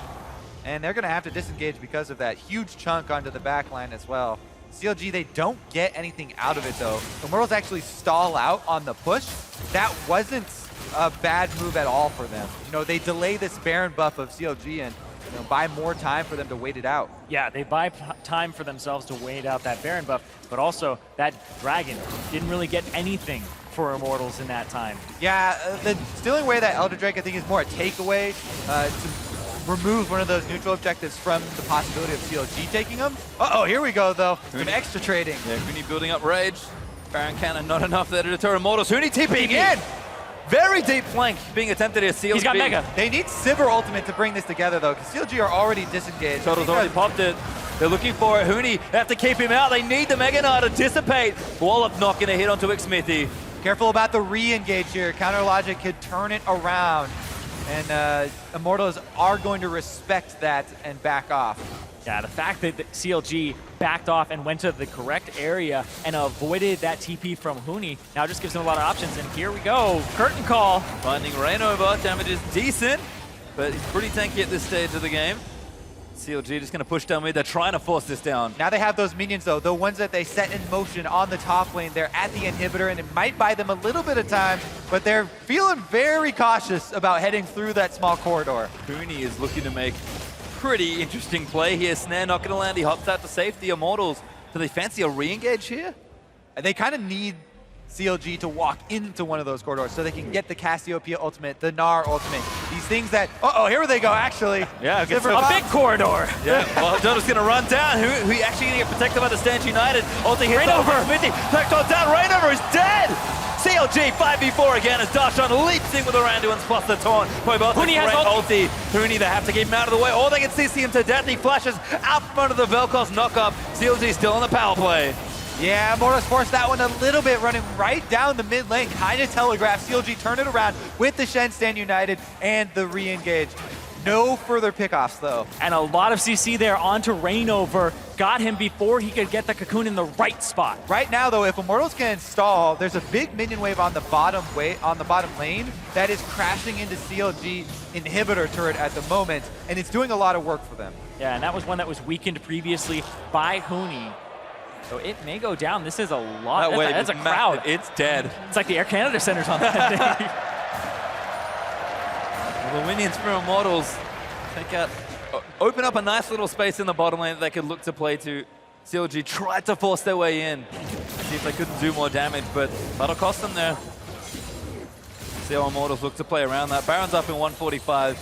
And they're going to have to disengage because of that huge chunk onto the back line as well. CLG, they don't get anything out of it, though. Immortals actually stall out on the push. That wasn't a bad move at all for them. You know, they delay this Baron buff of CLG and buy more time for them to wait it out. Yeah, they buy time for themselves to wait out that Baron buff, but also that Dragon didn't really get anything for Immortals in that time. Yeah, the stealing away that Elder Drake, I think, is more a takeaway to remove one of those neutral objectives from the possibility of CLG taking them. Uh-oh, here we go, though. Some extra trading. Yeah, Hooney building up rage. Baron Cannon not enough there to deter Immortals. Hooney TPing in. Very deep flank being attempted here. CLG. He's got Mega. They need Sivir Ultimate to bring this together, though, because CLG are already disengaged. Turtle's already popped it. They're looking for it. Hooney, they have to keep him out. They need the Mega Knight to dissipate. Wallop not going to hit onto Smithy. Careful about the re-engage here. Counter Logic could turn it around. And Immortals are going to respect that and back off. Yeah, the fact that the CLG backed off and went to the correct area and avoided that TP from Hooney now just gives them a lot of options. And here we go, curtain call. Finding Reignover, damage is decent, but he's pretty tanky at this stage of the game. CLG just going to push down mid. They're trying to force this down. Now they have those minions, though, the ones that they set in motion on the top lane. They're at the inhibitor, and it might buy them a little bit of time, but they're feeling very cautious about heading through that small corridor. Hooney is looking to make pretty interesting play here. Snare not going to land. He hops out to safety. Immortals, do they fancy a re-engage here? They kind of need CLG to walk into one of those corridors so they can get the Cassiopeia ultimate, the Gnar ultimate. These things that, uh-oh, here they go, actually. Yeah, A big corridor. Yeah, well, Dodo's going to run down. Who actually going to get protected by the Stand United? Ulti hits Reignover. Smithy. Tactile down. Reignover is dead. CLG 5v4 again as Darshan leaps in with the Randuins plus the taunt. Hooney has ulti. Hooney, they have to keep him out of the way, or they can CC him to death. He flashes out front of the Vel'Koz knock-up. CLG still on the power play. Yeah, Immortals forced that one a little bit, running right down the mid lane, kind of telegraphed. CLG turned it around with the Shen Stand United and the re-engage. No further pickoffs, though. And a lot of CC there onto Rainover. Got him before he could get the cocoon in the right spot. Right now, though, if Immortals can install, there's a big minion wave on the bottom lane that is crashing into CLG inhibitor turret at the moment, and it's doing a lot of work for them. Yeah, and that was one that was weakened previously by Huni. So it may go down. This is a lot. That's a crowd. It's dead. It's like the Air Canada Center's on that day. Well, the minions from Immortals open up a nice little space in the bottom lane that they could look to play to. CLG tried to force their way in, see if they couldn't do more damage, but that'll cost them there. See how Immortals look to play around that. Baron's up in 145.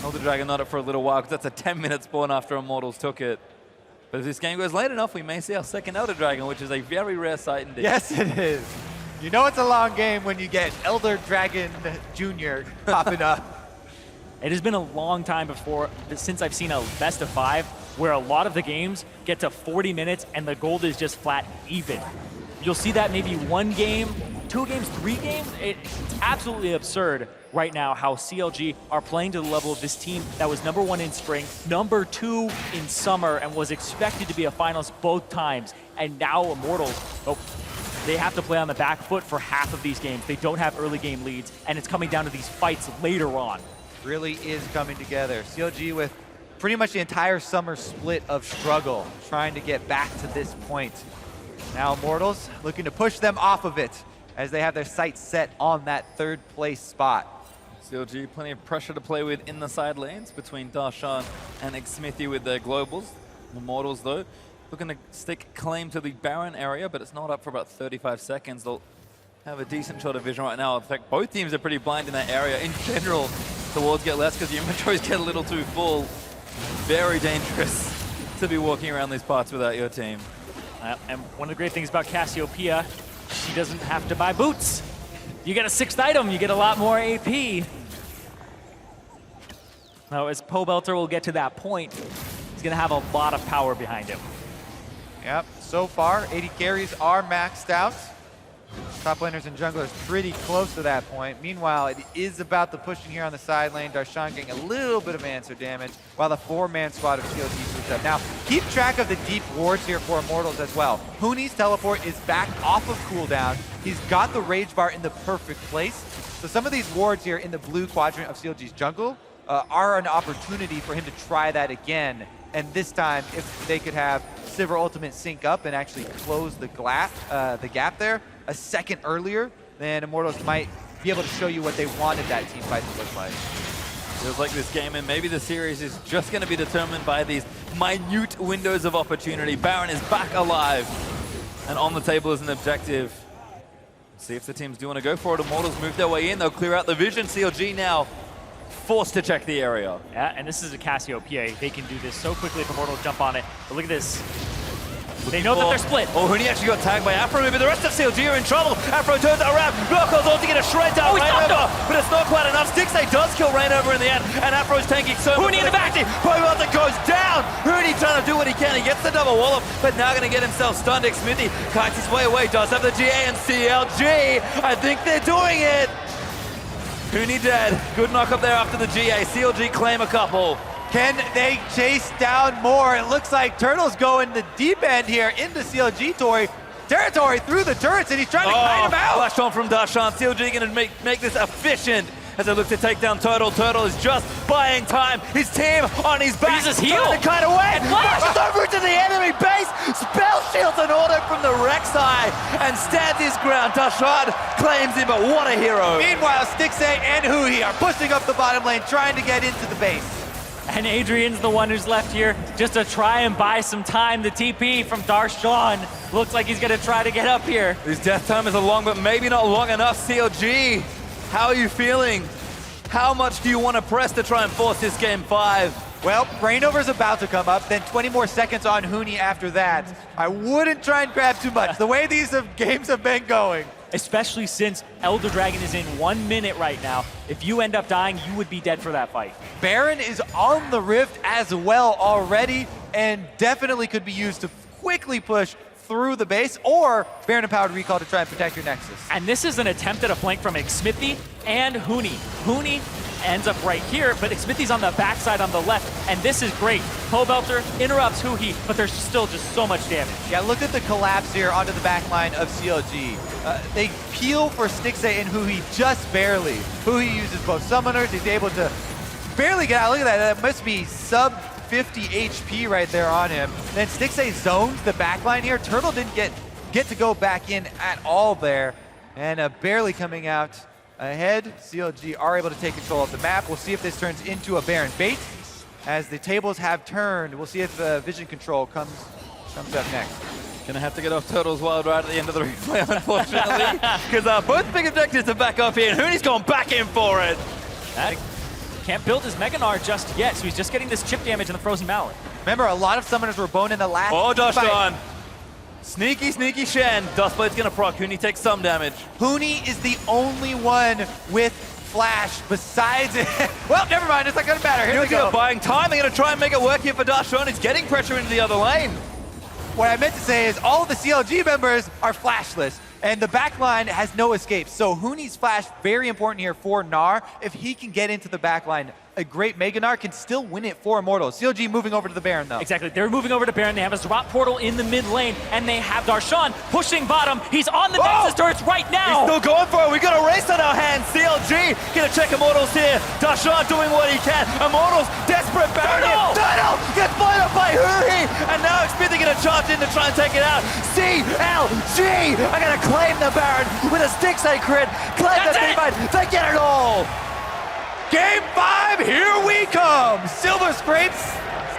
Elder Dragon not up for a little while because that's a 10-minute spawn after Immortals took it. But if this game goes late enough, we may see our second Elder Dragon, which is a very rare sight indeed. Yes, it is. You know it's a long game when you get Elder Dragon Jr. popping up. It has been a long time since I've seen a best of 5 where a lot of the games get to 40 minutes and the gold is just flat even. You'll see that maybe 1 game, 2 games, 3 games. It's absolutely absurd right now how CLG are playing to the level of this team that was #1 in spring, #2 in summer, and was expected to be a finalist both times. And now Immortals, they have to play on the back foot for half of these games. They don't have early game leads, and it's coming down to these fights later on. Really is coming together. CLG with pretty much the entire summer split of struggle, trying to get back to this point. Now Immortals looking to push them off of it as they have their sights set on that 3rd place spot. CLG, plenty of pressure to play with in the side lanes between Darshan and Xsmithy with their globals. Immortals, though, looking to stake claim to the Baron area, but it's not up for about 35 seconds. They'll have a decent shot of vision right now. In fact, both teams are pretty blind in that area. In general, the wards get less because the inventories get a little too full. Very dangerous to be walking around these parts without your team. And one of the great things about Cassiopeia, she doesn't have to buy boots. You get a 6th item, you get a lot more AP. Now, as Pobelter will get to that point, he's going to have a lot of power behind him. Yep, so far, 80 carries are maxed out. Top laners and junglers pretty close to that point. Meanwhile, it is about the pushing here on the side lane. Darshan getting a little bit of answer damage, while the 4-man squad of CLG moves up. Now, keep track of the deep wards here for Immortals as well. Huni's teleport is back off of cooldown. He's got the rage bar in the perfect place. So some of these wards here in the blue quadrant of CLG's jungle are an opportunity for him to try that again. And this time, if they could have Sivir Ultimate sync up and actually close the gap there a second earlier, then Immortals might be able to show you what they wanted that team fight to look like. Feels like this game and maybe the series is just going to be determined by these minute windows of opportunity. Baron is back alive and on the table as an objective. See if the teams do want to go for it. Immortals move their way in. They'll clear out the vision. CLG now forced to check the area. Yeah, and this is a Cassiopeia. They can do this so quickly if Immortals jump on it. But look at this. They know that they're split. Oh, Huni actually got tagged by Afro, but the rest of CLG are in trouble. Afro turns it around. Blockos on to get a shred down Rainover, but it's not quite enough. Stixay does kill Rainover in the end, and Afro's tanking so much. Huni in the back. Pobelter goes down. Huni trying to do what he can. He gets the double wallop, but now going to get himself stunned. Xsmithy kites his way away. Does have the GA and CLG. I think they're doing it. Huni dead. Good knock up there after the GA. CLG claim a couple. Can they chase down more? It looks like Turtle's going the deep end here into CLG territory through the turrets, and he's trying to kite him out. Flash on from Darshan. CLG going to make this efficient as they look to take down Turtle. Turtle is just buying time. His team on his back. He's his heel. Trying to kite away. Flashes over to the enemy base. Spell shields an auto from the Rek'Sai and stands his ground. Darshan claims him, but what a hero. Meanwhile, Stixay and Hui are pushing up the bottom lane, trying to get into the base. And Adrian's the one who's left here just to try and buy some time. The TP from Darshan looks like he's going to try to get up here. His death time is long, but maybe not long enough. CLG, how are you feeling? How much do you want to press to try and force this game 5? Well, Rainover's about to come up, then 20 more seconds on Huni after that. I wouldn't try and grab too much, the way these games have been going. Especially since Elder Dragon is in 1 minute right now. If you end up dying, you would be dead for that fight. Baron is on the Rift as well already, and definitely could be used to quickly push through the base, or Baron Empowered Recall to try and protect your Nexus. And this is an attempt at a flank from Xsmithy and Huni. Huni ends up right here, but Smithy's on the backside on the left, and this is great. Pobelter interrupts Huhi, but there's still just so much damage. Yeah, look at the collapse here onto the back line of CLG. They peel for Stixay and Huhi just barely. Huhi uses both summoners. He's able to barely get out. Look at that. That must be sub 50 HP right there on him. Then Stixay zones the back line here. Turtle didn't get to go back in at all there. And barely coming out ahead. CLG are able to take control of the map. We'll see if this turns into a Baron bait. As the tables have turned, we'll see if vision control comes up next. Gonna have to get off Turtle's Wild right at the end of the replay, unfortunately, because both big objectives are back up here, and Hooney's gone back in for it. That can't build his Meganar just yet, so he's just getting this chip damage in the Frozen Mallet. Remember, a lot of summoners were boned in the last Dash fight. on. Sneaky, sneaky Shen. Dustblade's gonna proc. Hooney takes some damage. Hooney is the only one with Flash besides it. Well, never mind, it's not gonna matter. Here we go. Buying time. They're gonna try and make it work here for Dashon. He's getting pressure into the other lane. What I meant to say is all of the CLG members are flashless, and the back line has no escape. So Hooney's flash, very important here for Gnar. If he can get into the back line, a great Mega Gnar can still win it for Immortals. CLG moving over to the Baron, though. Exactly. They're moving over to Baron. They have a drop portal in the mid lane, and they have Darshan pushing bottom. He's on the Nexus turrets right now. He's still going for it. We got a race on our hands. CLG gonna check Immortals here. Darshan doing what he can. Immortals desperate. Baron here. Turtle gets blown up by Huhi, and now Xpithy gonna charge in to try and take it out. CLG are gonna claim the Baron with a Stixay crit. Claim the T-fight. They get it all. Game 5, here we come. Silver Scrapes,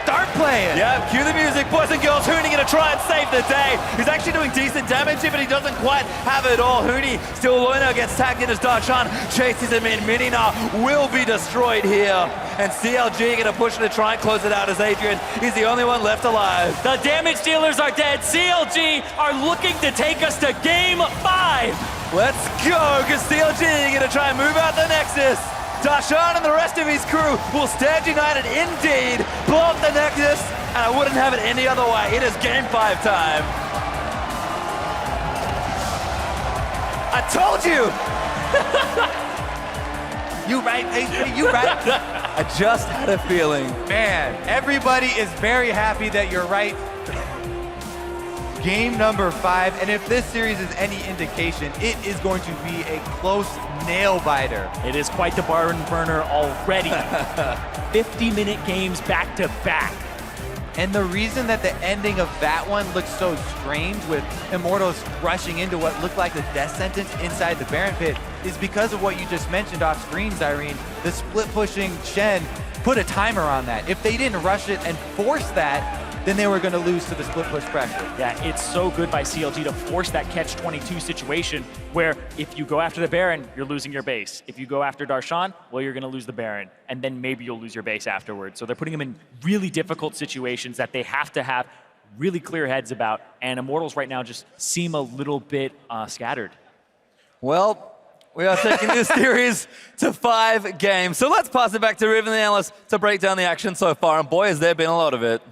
start playing. Yeah, cue the music, boys and girls. Hooney gonna try and save the day. He's actually doing decent damage here, but he doesn't quite have it all. Hooney still alone now, gets tagged in as Darshan chases him in. Mininar will be destroyed here. And CLG gonna push to try and close it out as Adrian. He's the only one left alive. The damage dealers are dead. CLG are looking to take us to Game 5. Let's go, because CLG gonna try and move out the Nexus. Darshan and the rest of his crew will stand united indeed, blow up the Nexus, and I wouldn't have it any other way. It is Game 5 time. I told you! You right, Adrian, you right. I just had a feeling. Man, everybody is very happy that you're right. Game number 5, and if this series is any indication, it is going to be a close nail-biter. It is quite the barn burner already. 50-minute games back to back. And the reason that the ending of that one looks so strange with Immortals rushing into what looked like the death sentence inside the Baron pit is because of what you just mentioned off screen, Zyrene. The split-pushing Shen put a timer on that. If they didn't rush it and force that, then they were going to lose to the split push pressure. Yeah, it's so good by CLG to force that catch-22 situation where if you go after the Baron, you're losing your base. If you go after Darshan, well, you're going to lose the Baron, and then maybe you'll lose your base afterwards. So they're putting him in really difficult situations that they have to have really clear heads about, and Immortals right now just seem a little bit scattered. Well, we are taking this series to 5 games. So let's pass it back to Riven the Analyst to break down the action so far, and boy, has there been a lot of it.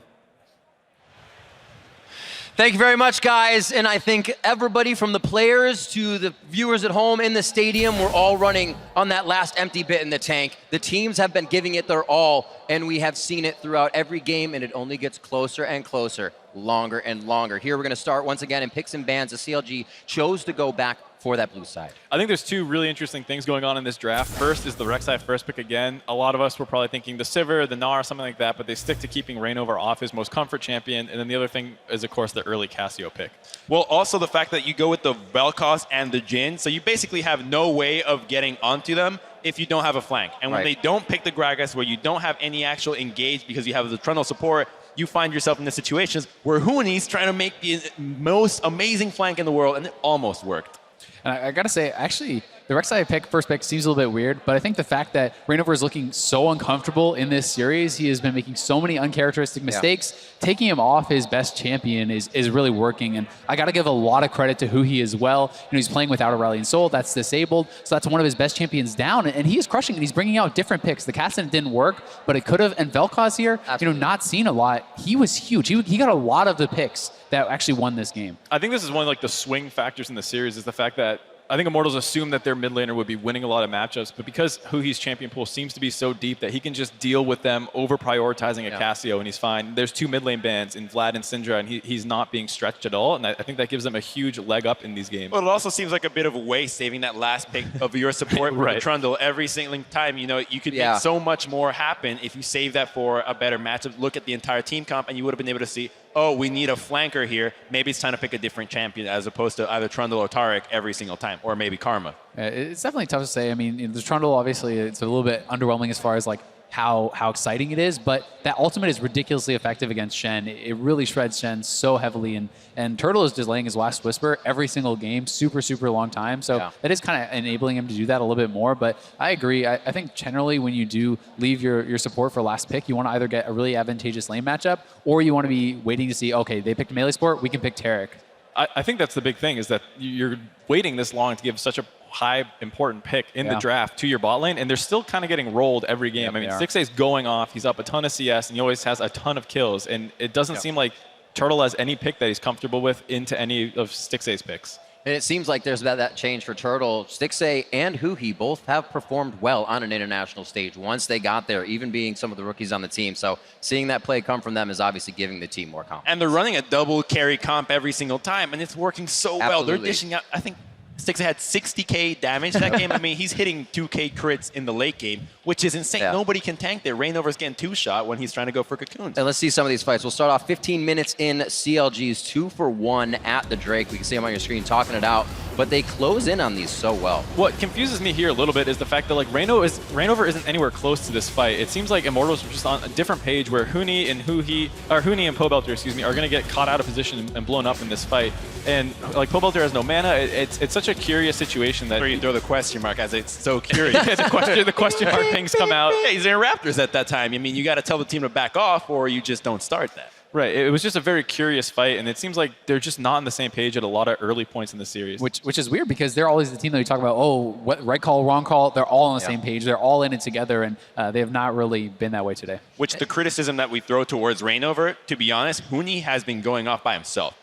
Thank you very much, guys. And I think everybody from the players to the viewers at home in the stadium, we're all running on that last empty bit in the tank. The teams have been giving it their all, and we have seen it throughout every game, and it only gets closer and closer, longer and longer. Here we're going to start once again in picks and bans. The CLG chose to go back for that blue side. I think there's 2 really interesting things going on in this draft. First is the Rek'Sai first pick again. A lot of us were probably thinking the Sivir, the Gnar, something like that, but they stick to keeping Reignover off his most comfort champion. And then the other thing is, of course, the early Cassio pick. Well, also the fact that you go with the Vel'Koz and the Jhin, so you basically have no way of getting onto them if you don't have a flank. And when they don't pick the Gragas, where you don't have any actual engage because you have the Trundle support, you find yourself in the situations where Hooney's trying to make the most amazing flank in the world, and it almost worked. And I gotta say, actually, the Rek'Sai first pick seems a little bit weird, but I think the fact that Reignover is looking so uncomfortable in this series, he has been making so many uncharacteristic mistakes, taking him off his best champion is really working. And I gotta give a lot of credit to Huhi as well. You know, he's playing without a Rallying Soul, that's disabled, so that's one of his best champions down, and he is crushing it. He's bringing out different picks. The Cassin didn't work, but it could have. And Vel'Koz here, you know, not seen a lot. He was huge. He got a lot of the picks that actually won this game. I think this is one of like the swing factors in the series is the fact that I think Immortals assumed that their mid laner would be winning a lot of matchups, but because Huhi's champion pool seems to be so deep that he can just deal with them over prioritizing a Cassio and he's fine. There's 2 mid lane bans in Vlad and Syndra, and he's not being stretched at all, and I think that gives them a huge leg up in these games. Well, it also seems like a bit of a waste saving that last pick of your support Right. with Trundle every single time. You know, you could make so much more happen if you save that for a better matchup. Look at the entire team comp, and you would have been able to see, oh, we need a flanker here. Maybe it's time to pick a different champion as opposed to either Trundle or Tarek every single time, or maybe Karma. It's definitely tough to say. I mean, the Trundle, obviously, it's a little bit underwhelming as far as like how exciting it is, but that ultimate is ridiculously effective against Shen. It really shreds Shen so heavily, and Turtle is delaying his last Whisper every single game, super long time. So that is kind of enabling him to do that a little bit more. But I agree. I think generally when you do leave your support for last pick, you want to either get a really advantageous lane matchup, or you want to be waiting to see, okay, they picked a melee support, we can pick Tarek. I think that's the big thing, is that you're waiting this long to give such a high important pick in the draft to your bot lane, and they're still kind of getting rolled every game. I mean, 6A's going off, he's up a ton of CS, and he always has a ton of kills, and it doesn't seem like Turtle has any pick that he's comfortable with into any of 6A's picks. And it seems like there's that change for Turtle. 6A and Huhi both have performed well on an international stage once they got there, even being some of the rookies on the team. So seeing that play come from them is obviously giving the team more confidence. And they're running a double carry comp every single time, and it's working so well. They're dishing out, I think, 6A had 60k damage that game. I mean, he's hitting 2k crits in the late game, which is insane. Nobody can tank there. Rainover's getting 2-shot when he's trying to go for cocoons. And let's see some of these fights. We'll start off 15 minutes in. CLG's 2-for-1 at the Drake. We can see him on your screen talking it out, but they close in on these so well. What confuses me here a little bit is the fact that like Rainover isn't anywhere close to this fight. It seems like Immortals are just on a different page where Huni and Pobelter, excuse me, are going to get caught out of position and blown up in this fight. And like Pobelter has no mana. It's such a curious situation that where you throw the question mark as it's so curious. the question mark things come out. Hey, he's in Raptors at that time. I mean, you got to tell the team to back off, or you just don't start that. Right. It was just a very curious fight, and it seems like they're just not on the same page at a lot of early points in the series. Which is weird, because they're always the team that we talk about, oh, what right call, wrong call. They're all on the same page. They're all in it together, and they have not really been that way today. Which the criticism that we throw towards Rainover, to be honest, Huni has been going off by himself.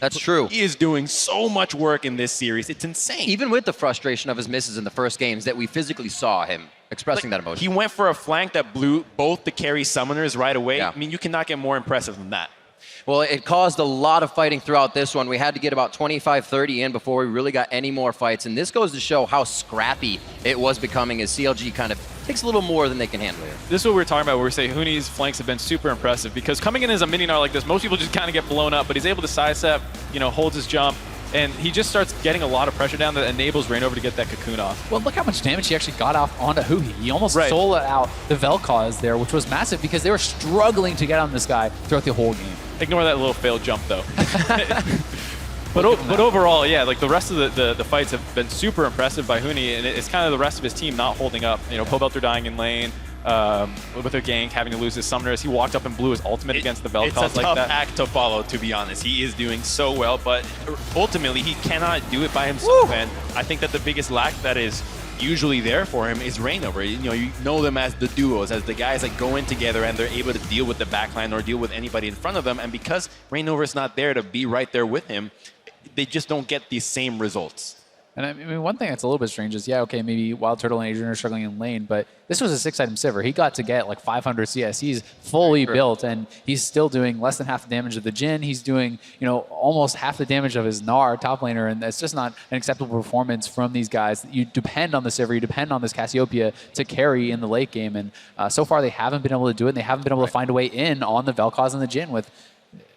That's true. He is doing so much work in this series. It's insane. Even with the frustration of his misses in the first games that we physically saw him expressing that emotion. He went for a flank that blew both the carry summoners right away. I mean, you cannot get more impressive than that. Well, it caused a lot of fighting throughout this one. We had to get about 25-30 in before we really got any more fights. And this goes to show how scrappy it was becoming as CLG kind of takes a little more than they can handle here. This is what we were talking about, where we say Huni's flanks have been super impressive, because coming in as a mini-gnar like this, most people just kind of get blown up, but he's able to sidestep, holds his jump, and he just starts getting a lot of pressure down that enables Rainover to get that cocoon off. Well, look how much damage he actually got off onto Huhi. He almost sold out the Vel'Koz there, which was massive, because they were struggling to get on this guy throughout the whole game. Ignore that little failed jump, though. But overall, yeah, like the rest of the fights have been super impressive by Huni, and it's kind of the rest of his team not holding up. Pobelter dying in lane, with a gank, having to lose his summoners. He walked up and blew his ultimate against the Vel'Koz like that. It's a tough act to follow, to be honest. He is doing so well, but ultimately he cannot do it by himself. And I think that the biggest lack that is usually there for him is Rainover. You know them as the duos, as the guys that go in together and they're able to deal with the backline or deal with anybody in front of them. And because Rainover's not there to be right there with him, they just don't get these same results. And I mean, one thing that's a little bit strange is, maybe Wild Turtle and Adrian are struggling in lane, but this was a 6-item Sivir. He got to get like 500 CS. He's fully built, and he's still doing less than half the damage of the Jhin. He's doing, almost half the damage of his Gnar top laner, and that's just not an acceptable performance from these guys. You depend on the Sivir, you depend on this Cassiopeia to carry in the late game, and so far they haven't been able to do it, and they haven't been able to find a way in on the Vel'Koz and the Jhin with.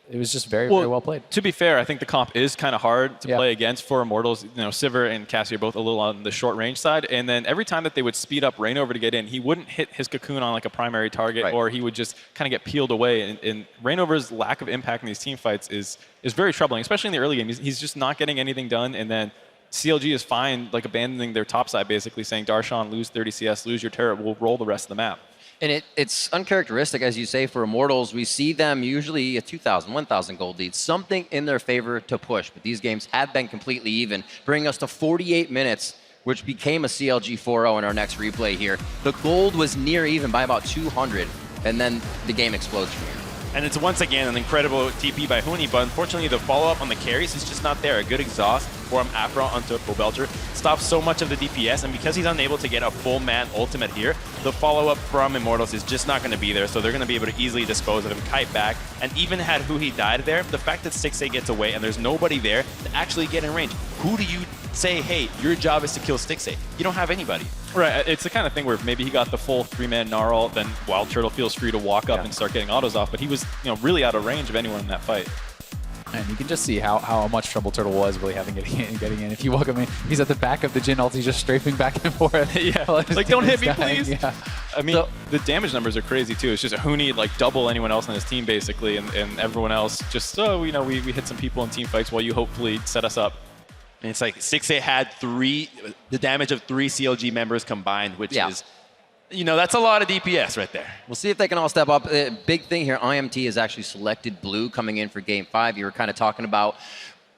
It was just very well played. To be fair, I think the comp is kind of hard to play against for Immortals. Sivir and Cassie are both a little on the short range side. And then every time that they would speed up Rainover to get in, he wouldn't hit his cocoon on like a primary target, or he would just kind of get peeled away. And Rainover's lack of impact in these team fights is very troubling, especially in the early game. He's just not getting anything done. And then CLG is fine, like abandoning their top side, basically saying, Darshan, lose 30 CS, lose your turret, we'll roll the rest of the map. And it's uncharacteristic, as you say, for Immortals. We see them usually a 2,000, 1,000 gold lead, something in their favor to push. But these games have been completely even, bringing us to 48 minutes, which became a CLG 4-0 in our next replay here. The gold was near even by about 200, and then the game explodes from here. And it's once again an incredible TP by Huni, but unfortunately the follow-up on the carries is just not there. A good exhaust from Afro onto Belcher stops so much of the DPS, and because he's unable to get a full man ultimate here, the follow-up from Immortals is just not going to be there, so they're going to be able to easily dispose of him, kite back, and even had he died there, the fact that 6A gets away and there's nobody there to actually get in range, who do you say, hey, your job is to kill 6A? You don't have anybody. Right, it's the kind of thing where maybe he got the full 3-man Gnarl, then Wild Turtle feels free to walk up and start getting autos off, but he was really out of range of anyone in that fight. And you can just see how much trouble Turtle was really having getting in. If you look at me, he's at the back of the Jin ult, he's just strafing back and forth. Yeah, like don't hit me, dying. please. Yeah. I mean, the damage numbers are crazy too. It's just Huni like double anyone else on his team basically, and everyone else just, we hit some people in team fights while you hopefully set us up. And it's like 6A had the damage of 3 CLG members combined, which is, that's a lot of DPS right there. We'll see if they can all step up. Big thing here, IMT has actually selected blue coming in for game 5. You were kind of talking about,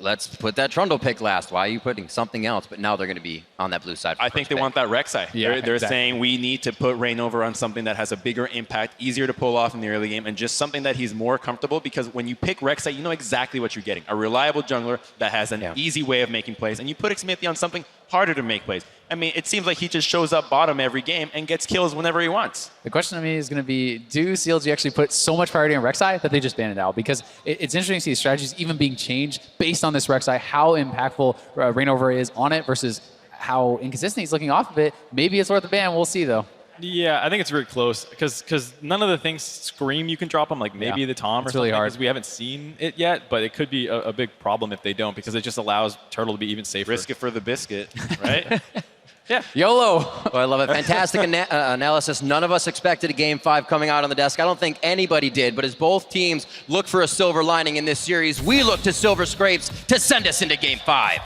let's put that Trundle pick last. Why are you putting something else? But now they're going to be on that blue side. I think they want that Rek'Sai. Yeah, they're exactly. saying we need to put Rainover on something that has a bigger impact, easier to pull off in the early game, and just something that he's more comfortable, because when you pick Rek'Sai, you know exactly what you're getting. A reliable jungler that has an easy way of making plays, and you put Xmithie on something harder to make plays. I mean, it seems like he just shows up bottom every game and gets kills whenever he wants. The question to me is going to be, do CLG actually put so much priority on Rek'Sai that they just ban it out? Because it's interesting to see strategies even being changed based on this Rek'Sai, how impactful Rainover is on it versus how inconsistent he's looking off of it. Maybe it's worth a ban. We'll see, though. Yeah, I think it's very close because none of the things scream you can drop them, like maybe the Tom or it's something, really hard. because we haven't seen it yet, but it could be a big problem if they don't, because it just allows Turtle to be even safer. Risk it for the biscuit, right? Yeah. YOLO! Oh, I love it. Fantastic analysis. None of us expected a game 5 coming out on the desk. I don't think anybody did, but as both teams look for a silver lining in this series, we look to Silver Scrapes to send us into game 5.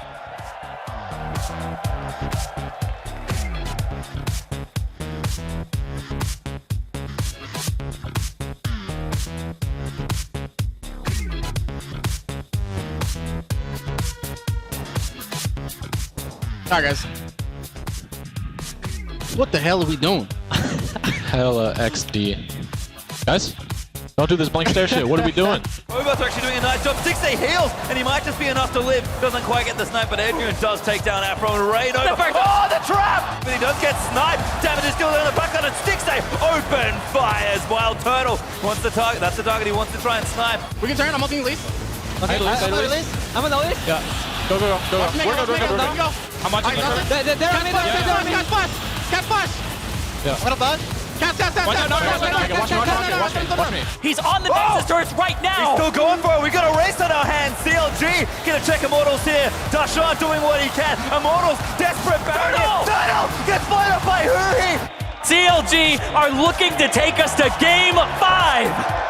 Alright, guys. What the hell are we doing? Hella XD. Guys, don't do this blink stare shit. What are we doing? Robots are actually doing a nice job. 6A heals, and he might just be enough to live. Doesn't quite get the snipe, but Adrian does take down Afro and Rainover. Oh, the trap! But he does get sniped. Damage is still there in the back, and 6A open fires. Wild Turtle wants the target. That's the target he wants to try and snipe. We can turn. I'm ulting Elise. Okay, I'm an Elise. Yeah. Go. We're good. How much? Cat flash. Yeah. What about? Cat. Watch me. He's on the Nexus turrets right now. Still going for it. We got a race on our hands. CLG gonna check Immortals here. Dashan doing what he can. Immortals desperate. Turtle gets fired up by Huri. CLG are looking to take us to game 5.